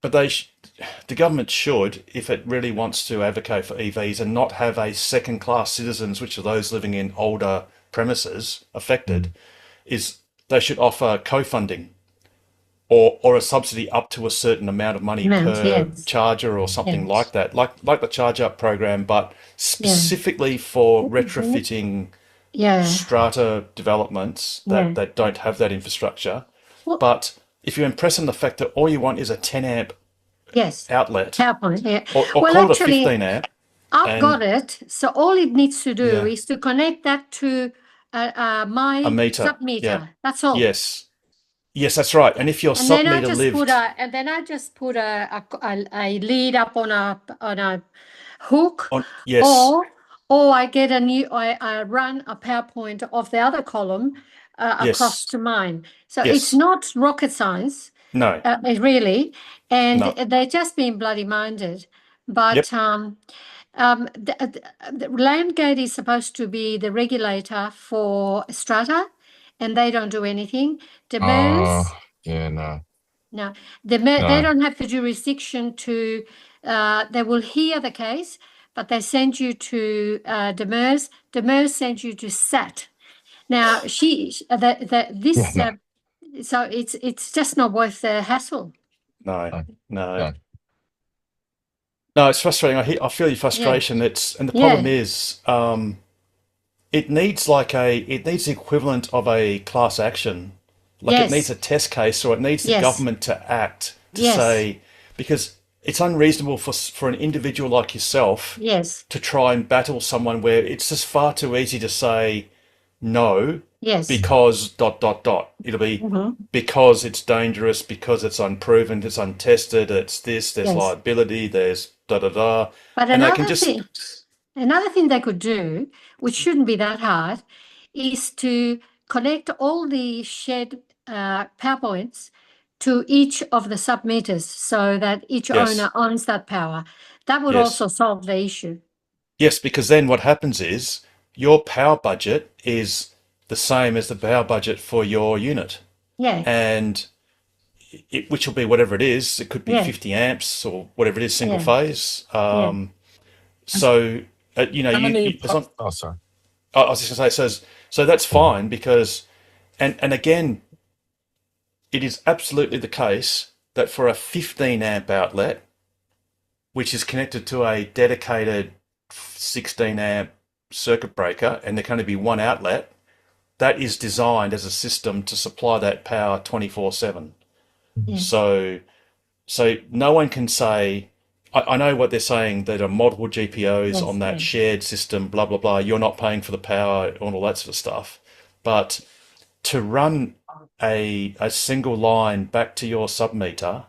the government should, if it really wants to advocate for EVs and not have a second-class citizens, which are those living in older premises affected, is they should offer co-funding or a subsidy up to a certain amount of money per Yes. charger or something Yes. like that, like the Charge Up program, but specifically for retrofitting Yeah. strata developments Yeah. that don't have that infrastructure. Well- But if you impress on the fact that all you want is a 10 amp Yes. outlet, PowerPoint. Yeah. or Well, call it a actually, 15 amp, I've and- got it. So all it needs to do Yeah. is to connect that to my a meter. sub-meter. Yeah. That's all. Yes, that's right. And if your And then I sub-meter just lived, put a lead up on a hook, yes, or I get I run a PowerPoint of the other column across Yes. to mine. So Yes. it's not rocket science, no, really, and No. they're just being bloody minded. But Yep. the Landgate is supposed to be the regulator for strata, and they don't do anything. DeBoers, Yeah, no. No, they No. don't have the jurisdiction to. They will hear the case, but they send you to Demers. Demers sends you to SAT. Now this Yeah, no. so it's just not worth the hassle. No, No. no. No, it's frustrating. I feel your frustration. And the problem is, it needs the equivalent of a class action. Like it needs a test case, or it needs the government to act to say, because it's unreasonable for an individual like yourself to try and battle someone where it's just far too easy to say no because ... It'll be because it's dangerous, because it's unproven, it's untested, it's this, there's liability, there's But and another thing they could do, which shouldn't be that hard, is to connect all the shared power points to each of the submeters so that each owner owns that power. That would also solve the issue. Yes, because then what happens is your power budget is the same as the power budget for your unit. Yeah. And which will be whatever it is. It could be 50 amps or whatever it is, single phase. So, Oh, sorry. I was just going to say, so that's fine because, and again, it is absolutely the case that for a 15 amp outlet, which is connected to a dedicated 16 amp circuit breaker, and there can only be one outlet, that is designed as a system to supply that power 24/7. So no one can say, I know what they're saying, that are multiple GPOs on that shared system, blah, blah, blah. You're not paying for the power and all that sort of stuff. But to run a single line back to your submeter,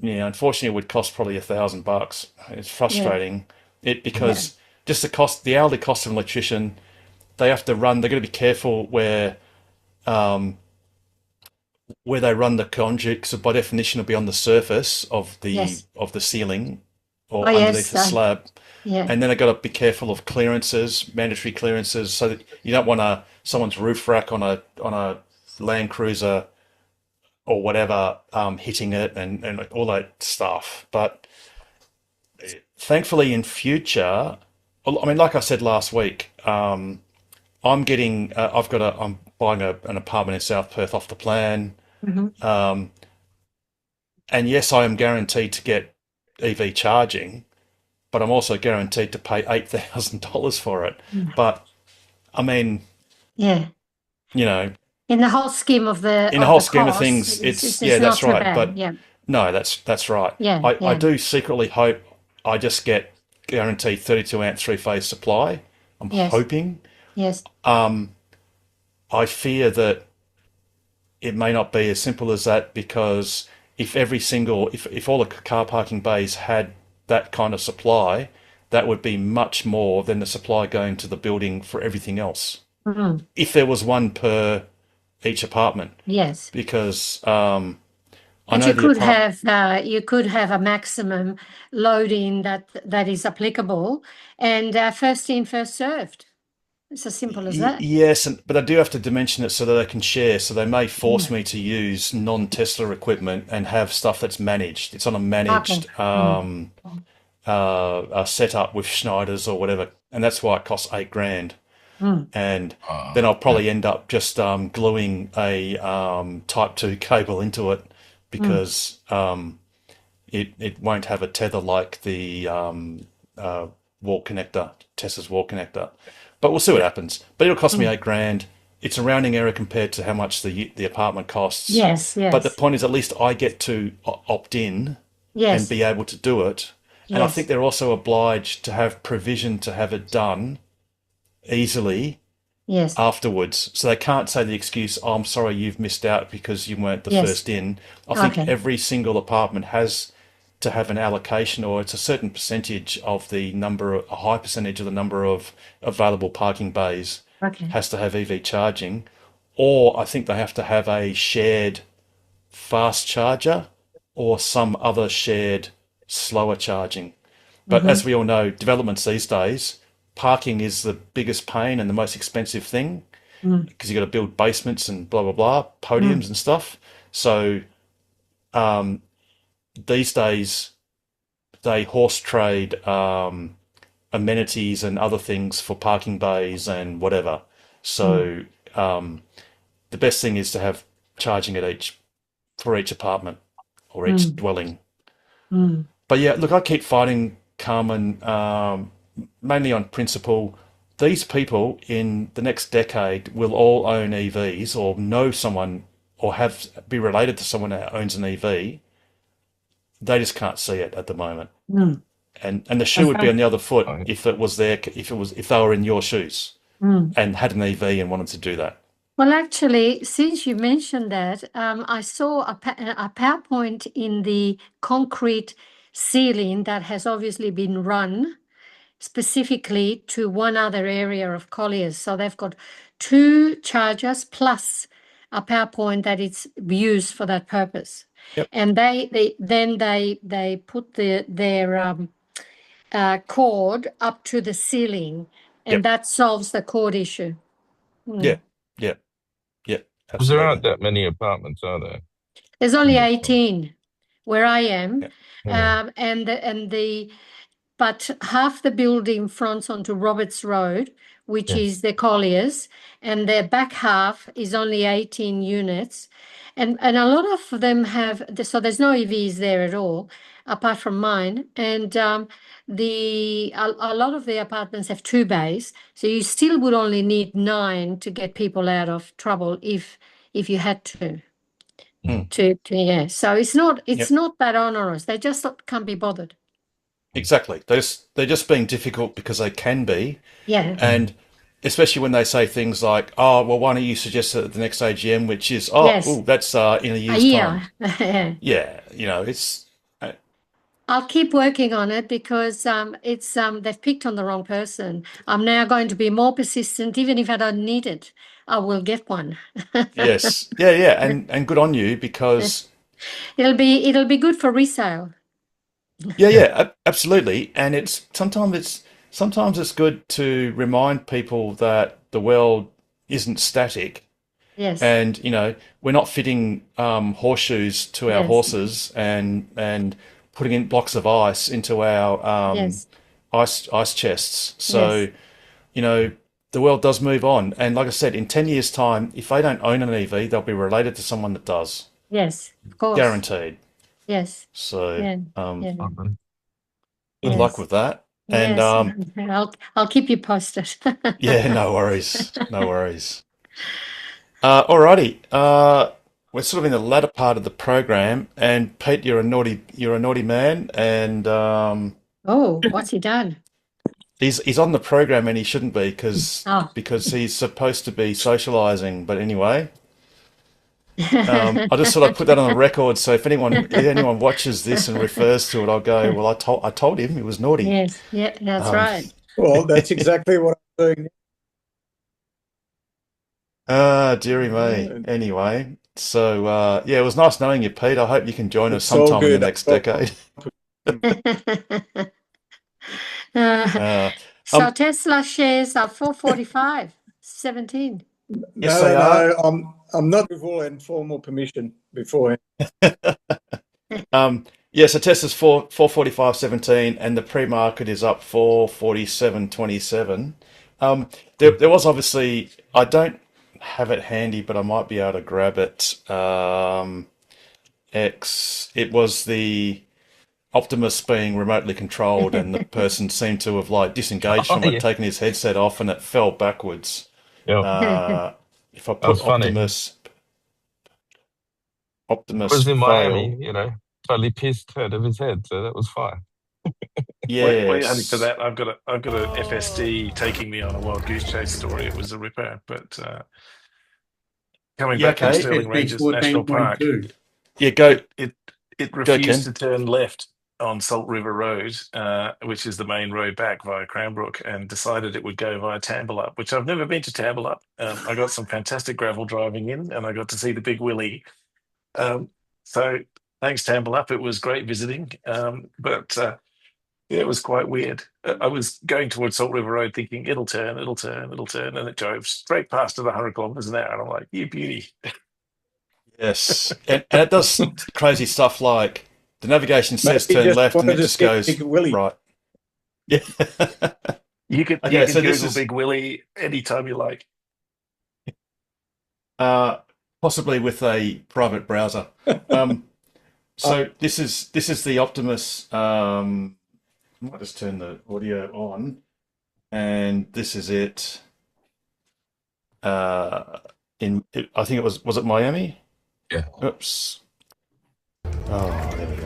unfortunately, it would cost probably $1,000. It's frustrating. Because just the hourly cost of an electrician, they're going to be careful where they run the conduit, because by definition it'll be on the surface of the ceiling or underneath the slab. And then they've got to be careful of clearances, mandatory clearances, so that you don't want someone's roof rack on a Land Cruiser or whatever hitting it and all that stuff. But thankfully in future, I mean, like I said last week, I'm buying an apartment in South Perth off the plan. And yes, I am guaranteed to get EV charging, but I'm also guaranteed to pay $8,000 for it. But I mean, in the whole scheme of things, it's that's right. Bad. But no, that's right. I do secretly hope I just get guaranteed 32 amp 3-phase supply. I'm hoping. Yes. I fear that it may not be as simple as that, because if all the car parking bays had that kind of supply, that would be much more than the supply going to the building for everything else. If there was one per each apartment. Yes. Because you could have a maximum loading that is applicable, and first in, first served. It's as simple as that. Yes, but I do have to dimension it so that they can share. So they may force me to use non-Tesla equipment and have stuff that's managed. It's on a managed setup with Schneiders or whatever, and that's why it costs $8,000. And then I'll probably end up just gluing a Type 2 cable into it, because it won't have a tether like the wall connector, Tesla's wall connector. But we'll see what happens. But it'll cost me $8,000. It's a rounding error compared to how much the apartment costs. Yes. But the point is, at least I get to opt in and be able to do it. And I think they're also obliged to have provision to have it done easily afterwards. So they can't say the excuse, "Oh, I'm sorry, you've missed out because you weren't the first in." I think every single apartment has to have an allocation, or it's a certain percentage of a high percentage of the number of available parking bays has to have EV charging, or I think they have to have a shared fast charger or some other shared slower charging. But as we all know, developments these days, parking is the biggest pain and the most expensive thing, because you've got to build basements and blah, blah, blah, podiums and stuff. So these days they horse trade amenities and other things for parking bays and whatever. So the best thing is to have charging at for each apartment or each dwelling. But yeah, look, I keep fighting, Carmen, mainly on principle. These people in the next decade will all own EVs or know someone or be related to someone that owns an EV. They just can't see it at the moment. And the shoe would be on the other foot if they were in your shoes and had an EV and wanted to do that. Well, actually, since you mentioned that, I saw a PowerPoint in the concrete ceiling that has obviously been run specifically to one other area of Colliers. So they've got 2 chargers plus a PowerPoint that it's used for that purpose. Yep. And they put their cord up to the ceiling, and Yep. that solves the cord issue. Yeah, yeah, yeah, Because there aren't absolutely. that many apartments, are there? There's only 18 where I am, Yeah. but half the building fronts onto Roberts Road, which is the Colliers, and the back half is only 18 units. And a lot of them so there's no EVs there at all, apart from mine. And a lot of the apartments have 2 bays, so you still would only need 9 to get people out of trouble if you had to. So it's not that onerous. They just can't be bothered. Exactly. They're just being difficult because they can be. Yeah. And especially when they say things like, "Oh, well, why don't you suggest it at the next AGM?" Which is, Yes. that's in a A year's year. time. Yeah, it's I'll keep working on it because they've picked on the wrong person. I'm now going to be more persistent, even if I don't need it. I will get one. yes, yeah, and good on you because It'll be good for resale. yeah, absolutely. And sometimes it's good to remind people that the world isn't static. Yes. And we're not fitting horseshoes to our Yes. horses and putting in blocks of ice into our Yes. ice chests. So the world does move on. And like I said, in 10 years' time, if they don't own an EV, they'll be related to someone that does. Yes, of course. Guaranteed. Yes. So Yeah. good Yes. luck with that. And Yes. I'll keep you posted. yeah, no worries. No worries. Alrighty. We're sort of in the latter part of the program, and Pete, you're a naughty man, and Oh, what's he done? he's on the program and he shouldn't be Oh. because he's supposed to be socializing. But anyway, I just thought I'd put that on the record, so if anyone watches this and refers to it, I'll go, well, I told him he was naughty. Yes, yeah, that's right. Well, that's exactly what I'm doing. Dearie me. Anyway, so yeah, it was nice knowing you, Pete. I hope you can join us It's all sometime in the good. next decade. So Tesla shares are 445.17. Yes, they are. No, I'm not with all and formal permission beforehand. Yeah, so Tesla's 445.17 and the pre-market is up 447.27. There was obviously, I don't have it handy, but I might be able to grab it. It was the Optimus being remotely controlled, and the person seemed to have disengaged from it, yeah. taken his headset off, and it fell backwards. Yeah. If I That was put funny. Optimus was in fail. Miami, totally pissed out of his head, so that was fine. Wait, honey, Yes. for that, I've got a FSD taking me on a wild goose chase story. It was a ripper, but coming Yeah, back from okay. Stirling Ranges National Park, 14.2. Yeah, go. it Ken. refused to turn left on Salt River Road, which is the main road back via Cranbrook, and decided it would go via Tambalup, which I've never been to Tambalup. I got some fantastic gravel driving in, and I got to see the Big Willie. So thanks, Tambalup. It was great visiting, but yeah, it was quite weird. I was going towards Salt River Road thinking it'll turn, and it drove straight past at 100 kilometres an hour, and I'm like, you beauty. Yes, and it does crazy stuff like the navigation says Maybe turn just left, and wanted it to just see goes Big Willie. right. Yeah. You can Okay, so this Google is Big Willie anytime you like. possibly with a private browser. So this is the Optimus. I might just turn the audio on, and this is it. I think it was it Miami? Yeah. Oops. Oh, there we go.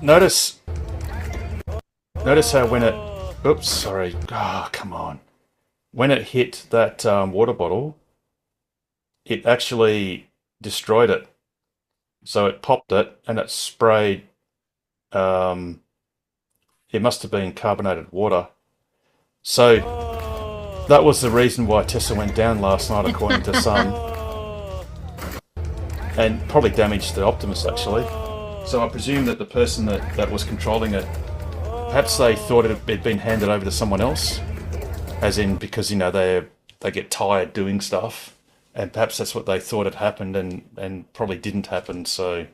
Notice how when it, oops, sorry. Ah, come on. When it hit that water bottle, it actually destroyed it. So it popped it and it sprayed. It must have been carbonated water. So that was the reason why Tesla went down last night, according to some, and probably damaged the Optimus actually. So I presume that the person that was controlling it, perhaps they thought it had been handed over to someone else, as in because they get tired doing stuff, and perhaps that's what they thought had happened and probably didn't happen. So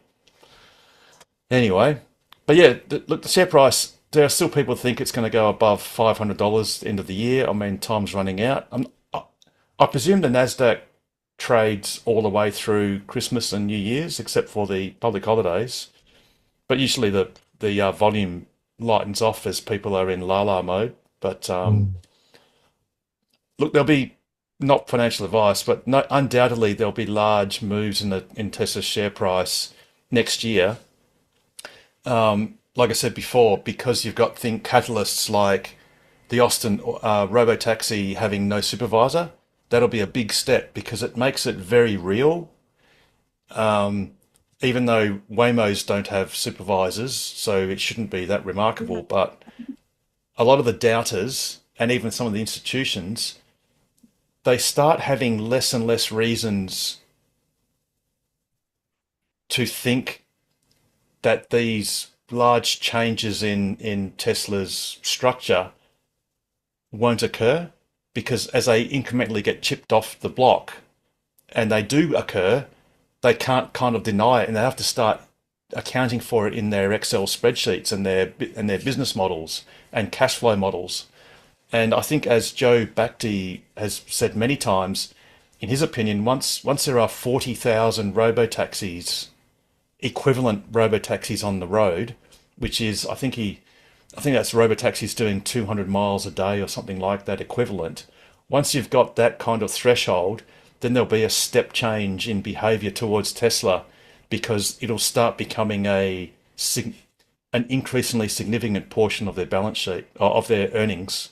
anyway, but yeah, look, the share price. There are still people who think it's going to go above $500 end of the year. I mean, time's running out. I presume the Nasdaq trades all the way through Christmas and New Year's, except for the public holidays. But usually the volume lightens off as people are in la-la mode. But look, there'll be not financial advice, but undoubtedly there'll be large moves in Tesla's share price next year. Like I said before, because you've got catalysts like the Austin Robotaxi having no supervisor, that'll be a big step because it makes it very real. Even though Waymos don't have supervisors, so it shouldn't be that remarkable, but a lot of the doubters and even some of the institutions, they start having less and less reasons to think that these large changes in Tesla's structure won't occur, because as they incrementally get chipped off the block, and they do occur, they can't kind of deny it, and they have to start accounting for it in their Excel spreadsheets and their business models and cash flow models. And I think, as Joe Bhakdi has said many times, in his opinion, once there are 40,000 equivalent robotaxis on the road, which is, I think that's robotaxis doing 200 miles a day or something like that equivalent. Once you've got that kind of threshold, then there'll be a step change in behavior towards Tesla, because it'll start becoming an increasingly significant portion of their balance sheet, of their earnings.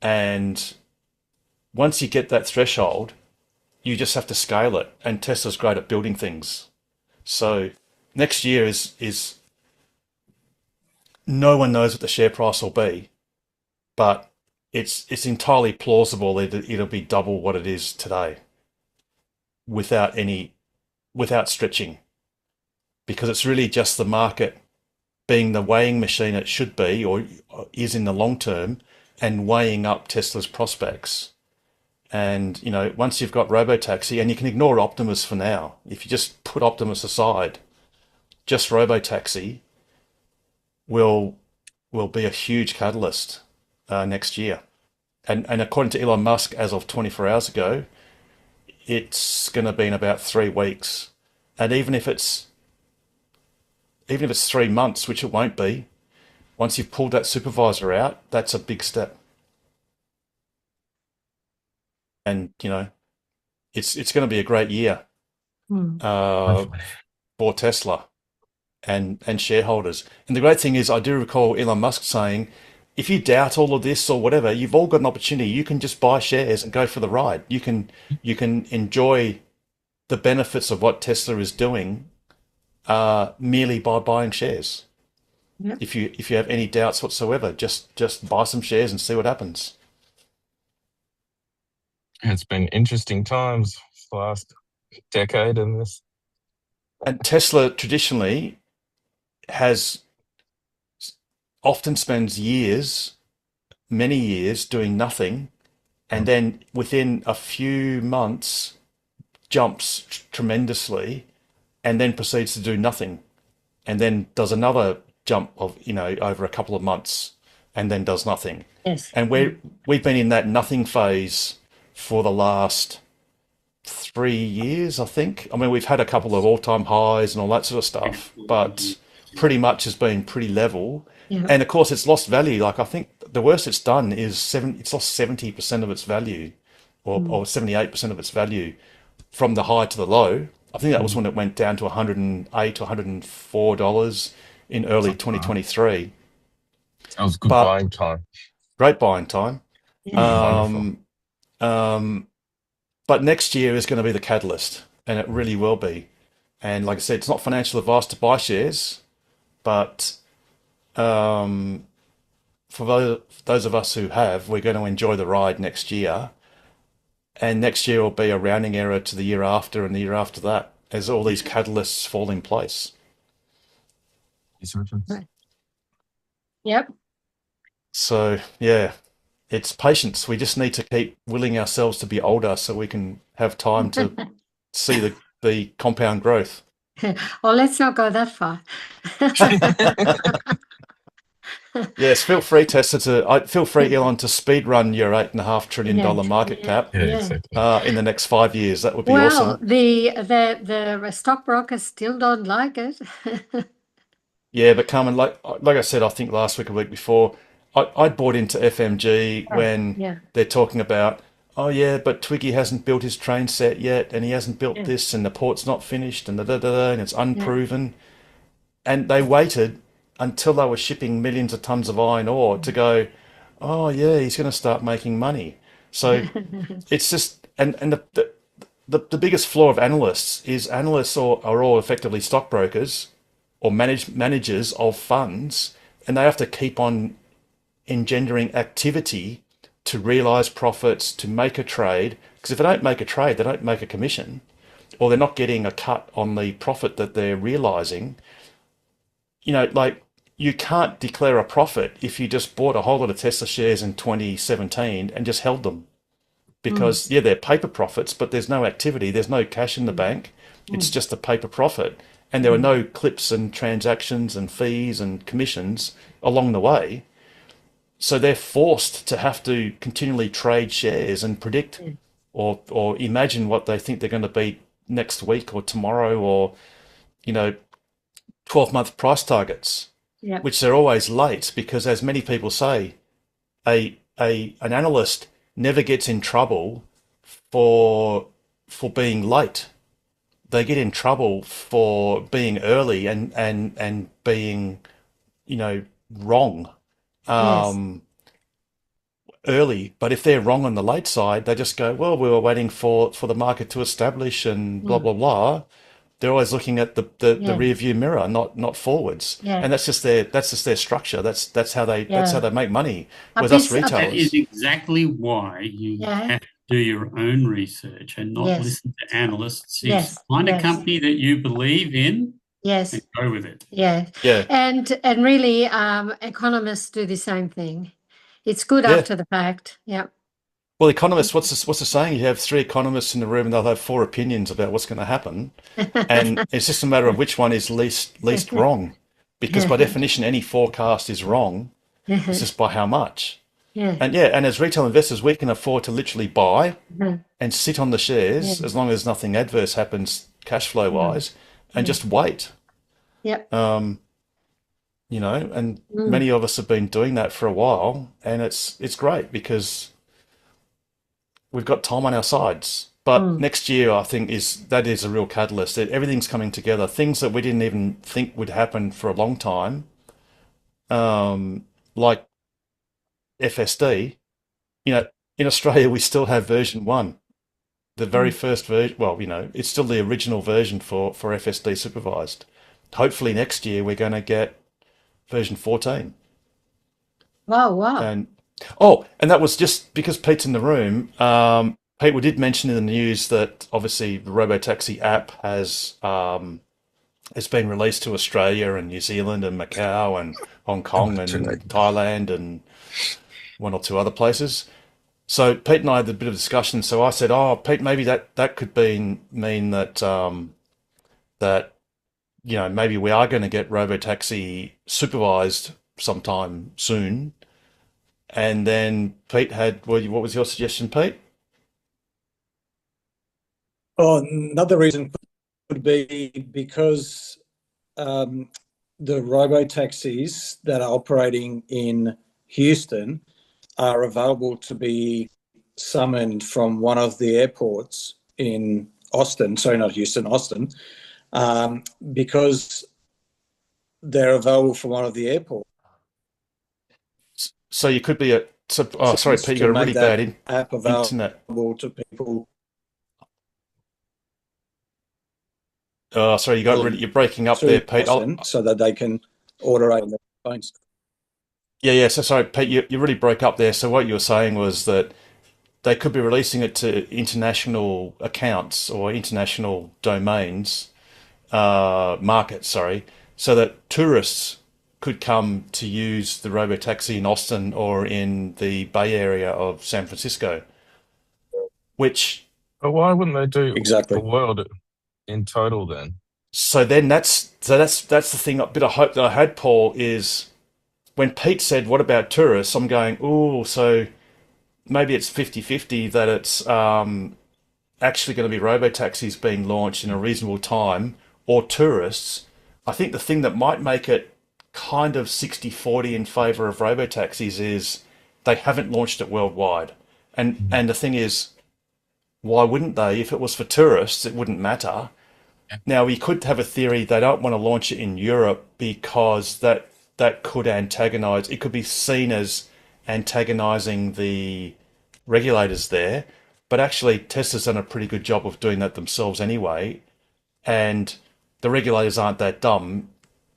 And once you get that threshold, you just have to scale it. And Tesla's great at building things. So next year is no one knows what the share price will be, but it's entirely plausible that it'll be double what it is today, without stretching, because it's really just the market being the weighing machine it should be or is in the long term, and weighing up Tesla's prospects. And once you've got Robotaxi, and you can ignore Optimus for now, if you just put Optimus aside, just Robotaxi will be a huge catalyst next year. And according to Elon Musk, as of 24 hours ago, it's going to be in about 3 weeks. And even if it's 3 months, which it won't be, once you've pulled that supervisor out, that's a big step. And it's going to be a great year for Tesla and shareholders. And the great thing is, I do recall Elon Musk saying, if you doubt all of this or whatever, you've all got an opportunity. You can just buy shares and go for the ride. You can enjoy the benefits of what Tesla is doing merely by buying shares. Yep. If you have any doubts whatsoever, just buy some shares and see what happens. It's been interesting times the last decade in this. And Tesla traditionally often spends many years doing nothing, and then within a few months jumps tremendously, and then proceeds to do nothing, and then does another jump of over a couple of months, and then does nothing. Yes. And we've been in that nothing phase for the last 3 years, I think. I mean, we've had a couple of all-time highs and all that sort of stuff, but pretty much has been pretty level. Yeah. And of course, it's lost value. Like I think the worst it's done is it's lost 70% of its value, or 78% of its value from the high to the low. I think that was when it went down to $108 to $104 in early 2023. That was good But- buying time. Great buying time. Wonderful. But next year is going to be the catalyst, and it really will be. And like I said, it's not financial advice to buy shares, but for those of us who have, we're going to enjoy the ride next year. And next year will be a rounding error to the year after and the year after that, as all these catalysts fall in place. Yes, Richard. Yep. So yeah, it's patience. We just need to keep willing ourselves to be older so we can have time to see the compound growth. Well, let's not go that far. Yes, feel free, Tessa, feel free, Elon, to speed run your $8.5 trillion Yeah, market yeah, cap Yeah, yeah. exactly. in the next 5 years. That would be Well, awesome. the stockbrokers still don't like it. Yeah, but Carmen, like I said, I think last week or week before, I bought into FMG when Yeah. they're talking about, oh yeah, but Twiggy hasn't built his train set yet, and he hasn't built Yeah. this, and the port's not finished, and and it's unproven. And they waited until they were shipping millions of tons of iron ore to go, oh yeah, he's going to start making money. So it's just, and the biggest flaw of analysts is analysts are all effectively stockbrokers or managers of funds, and they have to keep on engendering activity to realize profits, to make a trade. Because if they don't make a trade, they don't make a commission, or they're not getting a cut on the profit that they're realizing. Like you can't declare a profit if you just bought a whole lot of Tesla shares in 2017 and just held them. Because they're paper profits, but there's no activity, there's no cash in the bank. It's just a paper profit. And there are no clips and transactions and fees and commissions along the way. So they're forced to have to continually trade shares and predict or imagine what they think they're going to be next week or tomorrow, or 12-month price targets, Yep. which they're always late, because as many people say, an analyst never gets in trouble for being late. They get in trouble for being early and being, wrong early. But if they're wrong on the late side, they just go, well, we were waiting for the market to establish and blah, blah, blah. They're always looking at the rear view mirror, not forwards. Yeah. And that's just their structure. That's how they make money. A With us bit- a bit- That retailers. is exactly why you Yeah. have to do your own research and not Yes. listen to analysts. Yes, Find a yes. company that you believe in Yes. and go with it. Yeah. Yeah. And really, economists do the same thing. It's good Yeah. after the fact. Yeah. Well, economists, what's the saying? You have 3 economists in the room and they'll have 4 opinions about what's going to happen. And it's just a matter of which one is least wrong. Because by definition, any forecast is wrong. It's just by how much. Yeah. And and as retail investors, we can afford to literally buy Mhm. and sit on the shares Yeah. as long as nothing adverse happens cash flow wise, and just wait. Yep. And many of us have been doing that for a while, and it's great because we've got time on our sides. But next year, I think that is a real catalyst. Everything's coming together. Things that we didn't even think would happen for a long time, like FSD. In Australia, we still have version 1, the very first version. Well, it's still the original version for FSD supervised. Hopefully next year we're going to get version 14. Wow. And that was just because Pete's in the room. Pete, we did mention in the news that obviously the Robotaxi app has been released to Australia and New Zealand and Macau and Hong Kong and Thailand and 1 or 2 other places. So Pete and I had a bit of discussion. So I said, "Oh, Pete, maybe that could mean that that maybe we are going to get robotaxi supervised sometime soon." And then Pete had, what was your suggestion, Pete? Oh, another reason could be because the robo-taxis that are operating in Houston are available to be summoned from one of the airports in Austin. Sorry, not Houston, Austin, because they're available from one of the airports. So you could be sorry, Pete, you got a really bad app internet. available to people. Oh, sorry, you're breaking up there, Pete. So that they can order on their phones. Yeah. So sorry, Pete, you really broke up there. So what you were saying was that they could be releasing it to international accounts or international domains, markets, sorry, so that tourists could come to use the robotaxi in Austin or in the Bay Area of San Francisco, which... But why wouldn't they do exactly the world in total then? So then that's the thing, a bit of hope that I had, Paul, is when Pete said, what about tourists? I'm going, oh, so maybe it's 50-50 that it's actually going to be robotaxis being launched in a reasonable time or tourists. I think the thing that might make it kind of 60-40 in favour of robotaxis is they haven't launched it worldwide. And the thing is, why wouldn't they? If it was for tourists, it wouldn't matter. Now, we could have a theory they don't want to launch it in Europe because that could antagonise, it could be seen as antagonising the regulators there. But actually, Tesla's done a pretty good job of doing that themselves anyway. And the regulators aren't that dumb.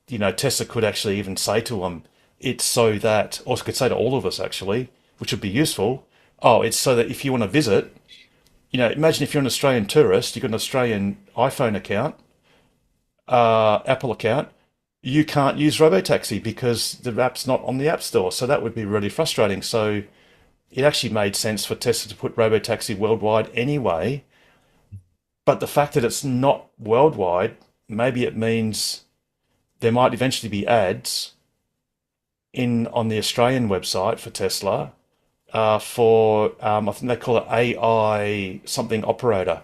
Tesla could actually even say to them, it's so that, or could say to all of us actually, which would be useful. Oh, it's so that if you want to visit, imagine if you're an Australian tourist, you've got an Australian iPhone account, Apple account, you can't use robotaxi because the app's not on the App Store. So that would be really frustrating. So it actually made sense for Tesla to put robotaxi worldwide anyway. But the fact that it's not worldwide, maybe it means there might eventually be ads on the Australian website for Tesla for, I think they call it AI something operator,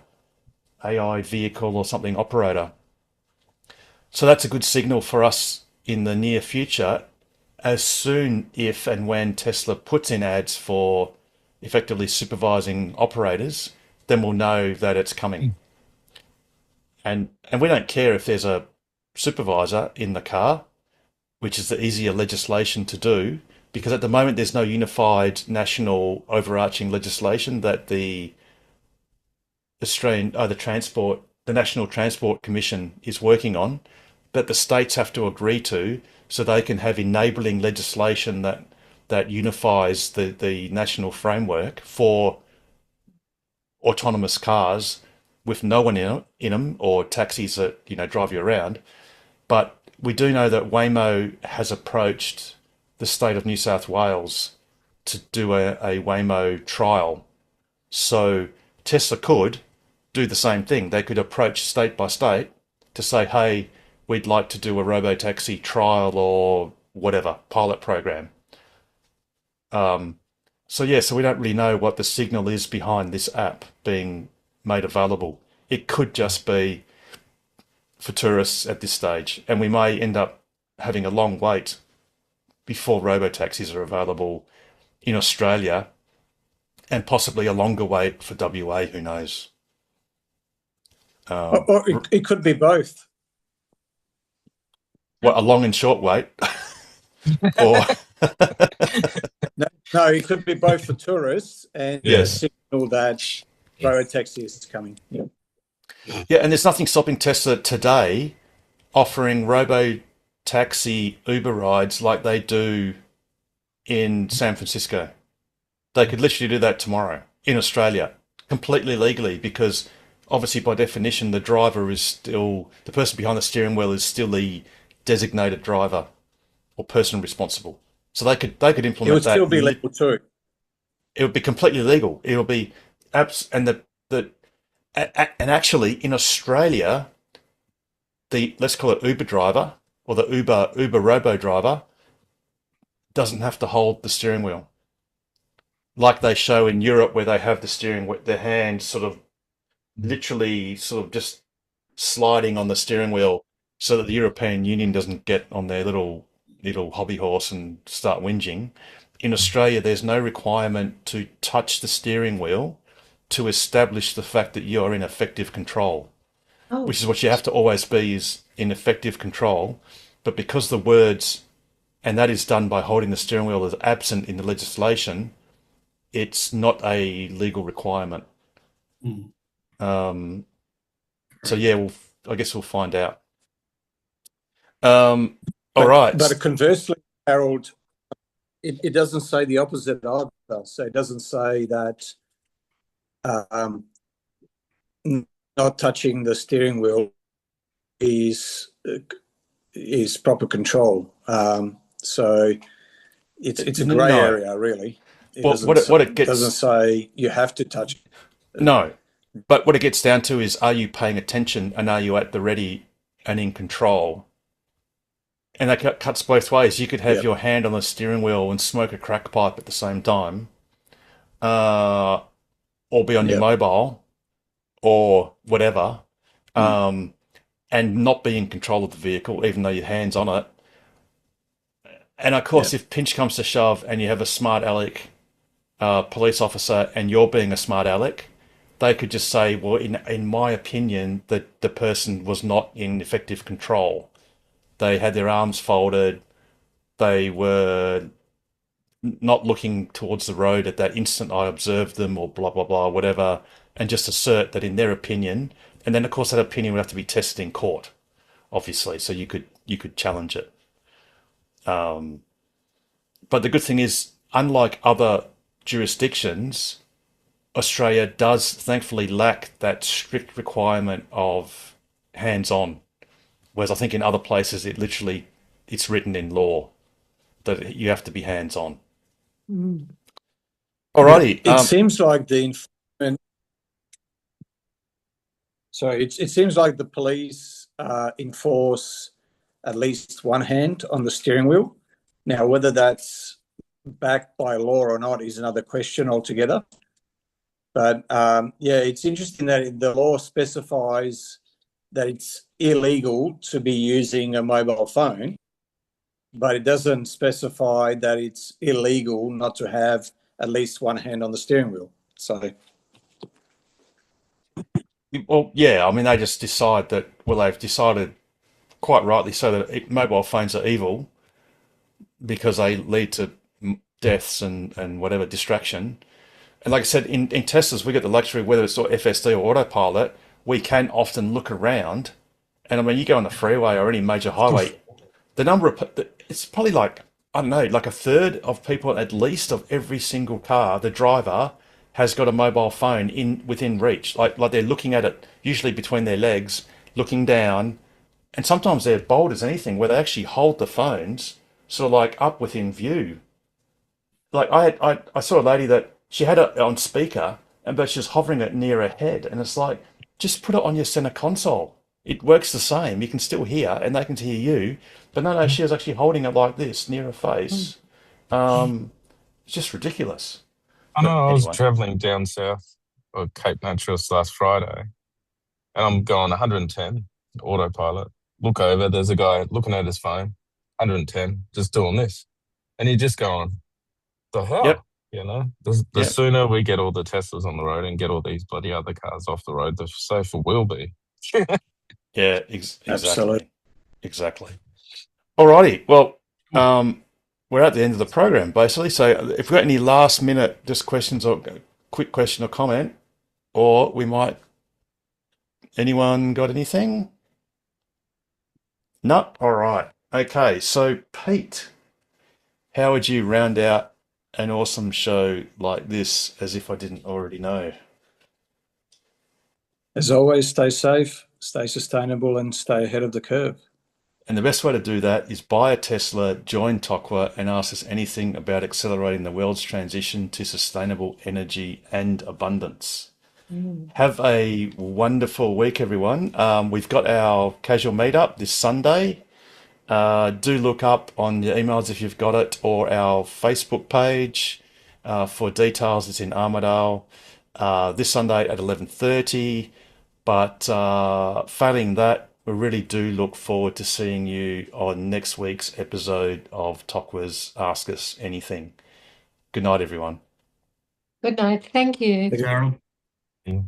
AI vehicle or something operator. So that's a good signal for us in the near future. As soon if and when Tesla puts in ads for effectively supervising operators, then we'll know that it's coming. And we don't care if there's a supervisor in the car, which is the easier legislation to do, because at the moment there's no unified national overarching legislation that the National Transport Commission is working on, that the states have to agree to, so they can have enabling legislation that unifies the national framework for autonomous cars with no one in them, or taxis that drive you around. But we do know that Waymo has approached the state of New South Wales to do a Waymo trial. So Tesla could do the same thing. They could approach state by state to say, hey, we'd like to do a robotaxi trial or whatever, pilot program. So we don't really know what the signal is behind this app being made available. It could just be for tourists at this stage, and we may end up having a long wait before robotaxis are available in Australia, and possibly a longer wait for WA, who knows. Or it could be both. What, a long and short wait? Or No, it could be both for tourists and Yes. signal that robotaxi is coming. Yeah. Yeah, and there's nothing stopping Tesla today offering robo-taxi Uber rides like they do in San Francisco. They could literally do that tomorrow in Australia, completely legally, because obviously by definition the driver is still, the person behind the steering wheel is still the designated driver or person responsible. So they could It implement would that. still be legal too. it would be completely legal. It will be and actually in Australia, let's call it Uber driver or the Uber robo driver doesn't have to hold the steering wheel like they show in Europe, where they have the steering with their hand sort of literally sort of just sliding on the steering wheel, so that the European Union doesn't get on their little hobby horse and start whinging. In Australia, there's no requirement to touch the steering wheel to establish the fact that you're in effective control, which is what you have to always be, is in effective control. But because the words, and that is done by holding the steering wheel, is absent in the legislation, it's not a legal requirement. So yeah, I guess we'll find out. All right. But conversely, Harold, it doesn't say the opposite either. So it doesn't say that not touching the steering wheel is proper control. So it's a grey area, really. It doesn't say you have to touch it. No, but what it gets down to is, are you paying attention and are you at the ready and in control? And that cuts both ways. You could have your hand on the steering wheel and smoke a crack pipe at the same time, or be on your mobile or whatever, and not be in control of the vehicle, even though your hand's on it. And of course, if pinch comes to shove and you have a smart aleck police officer and you're being a smart aleck, they could just say, well, in my opinion, that the person was not in effective control. They had their arms folded. They were not looking towards the road at that instant I observed them, or blah, blah, blah, whatever, and just assert that in their opinion. And then, of course, that opinion would have to be tested in court, obviously, so you could challenge it. But the good thing is, unlike other jurisdictions, Australia does thankfully lack that strict requirement of hands-on. Whereas I think in other places, it's written in law that you have to be hands-on. Alrighty. It seems like the enforcement. So it seems like the police enforce at least one hand on the steering wheel. Now, whether that's backed by law or not is another question altogether. But it's interesting that the law specifies that it's illegal to be using a mobile phone, but it doesn't specify that it's illegal not to have at least one hand on the steering wheel. So, well, yeah, I mean, they just decide that. Well, they've decided quite rightly so that mobile phones are evil because they lead to deaths and whatever distraction. And like I said, in Teslas, we get the luxury, whether it's FSD or autopilot, we can often look around. And I mean, you go on the freeway or any major highway, the number of, it's probably like, I don't know, like a third of people at least of every single car, the driver has got a mobile phone within reach. Like they're looking at it, usually between their legs, looking down. And sometimes they're bold as anything, where they actually hold the phones sort of like up within view. Like I saw a lady that she had it on speaker, but she was hovering it near her head. And it's like, just put it on your center console. It works the same. You can still hear, and they can hear you. But no, she was actually holding it like this near her face. It's just ridiculous. I know. I was traveling down south of Cape Naturalist last Friday, and I'm going 110 autopilot. Look over, there's a guy looking at his phone, 110, just doing this, and you're just going, the hell? Yep. You know, the sooner we get all the Teslas on the road and get all these bloody other cars off the road, the safer we'll be. Yeah, Absolutely. Exactly. Alrighty. Well, we're at the end of the program, basically. So if we've got any last minute just questions or quick question or comment, or we might, anyone got anything? No? All right. Okay. So Pete, how would you round out an awesome show like this, as if I didn't already know? As always, stay safe, stay sustainable, and stay ahead of the curve. And the best way to do that is buy a Tesla, join TOCWA, and ask us anything about accelerating the world's transition to sustainable energy and abundance. Have a wonderful week, everyone. We've got our casual meetup this Sunday. Do look up on your emails if you've got it, or our Facebook page for details. It's in Armidale this Sunday at 11:30. But failing that, we really do look forward to seeing you on next week's episode of TOCWA's Ask Us Anything. Good night, everyone. Good night. Thank you. Gerald. Yeah.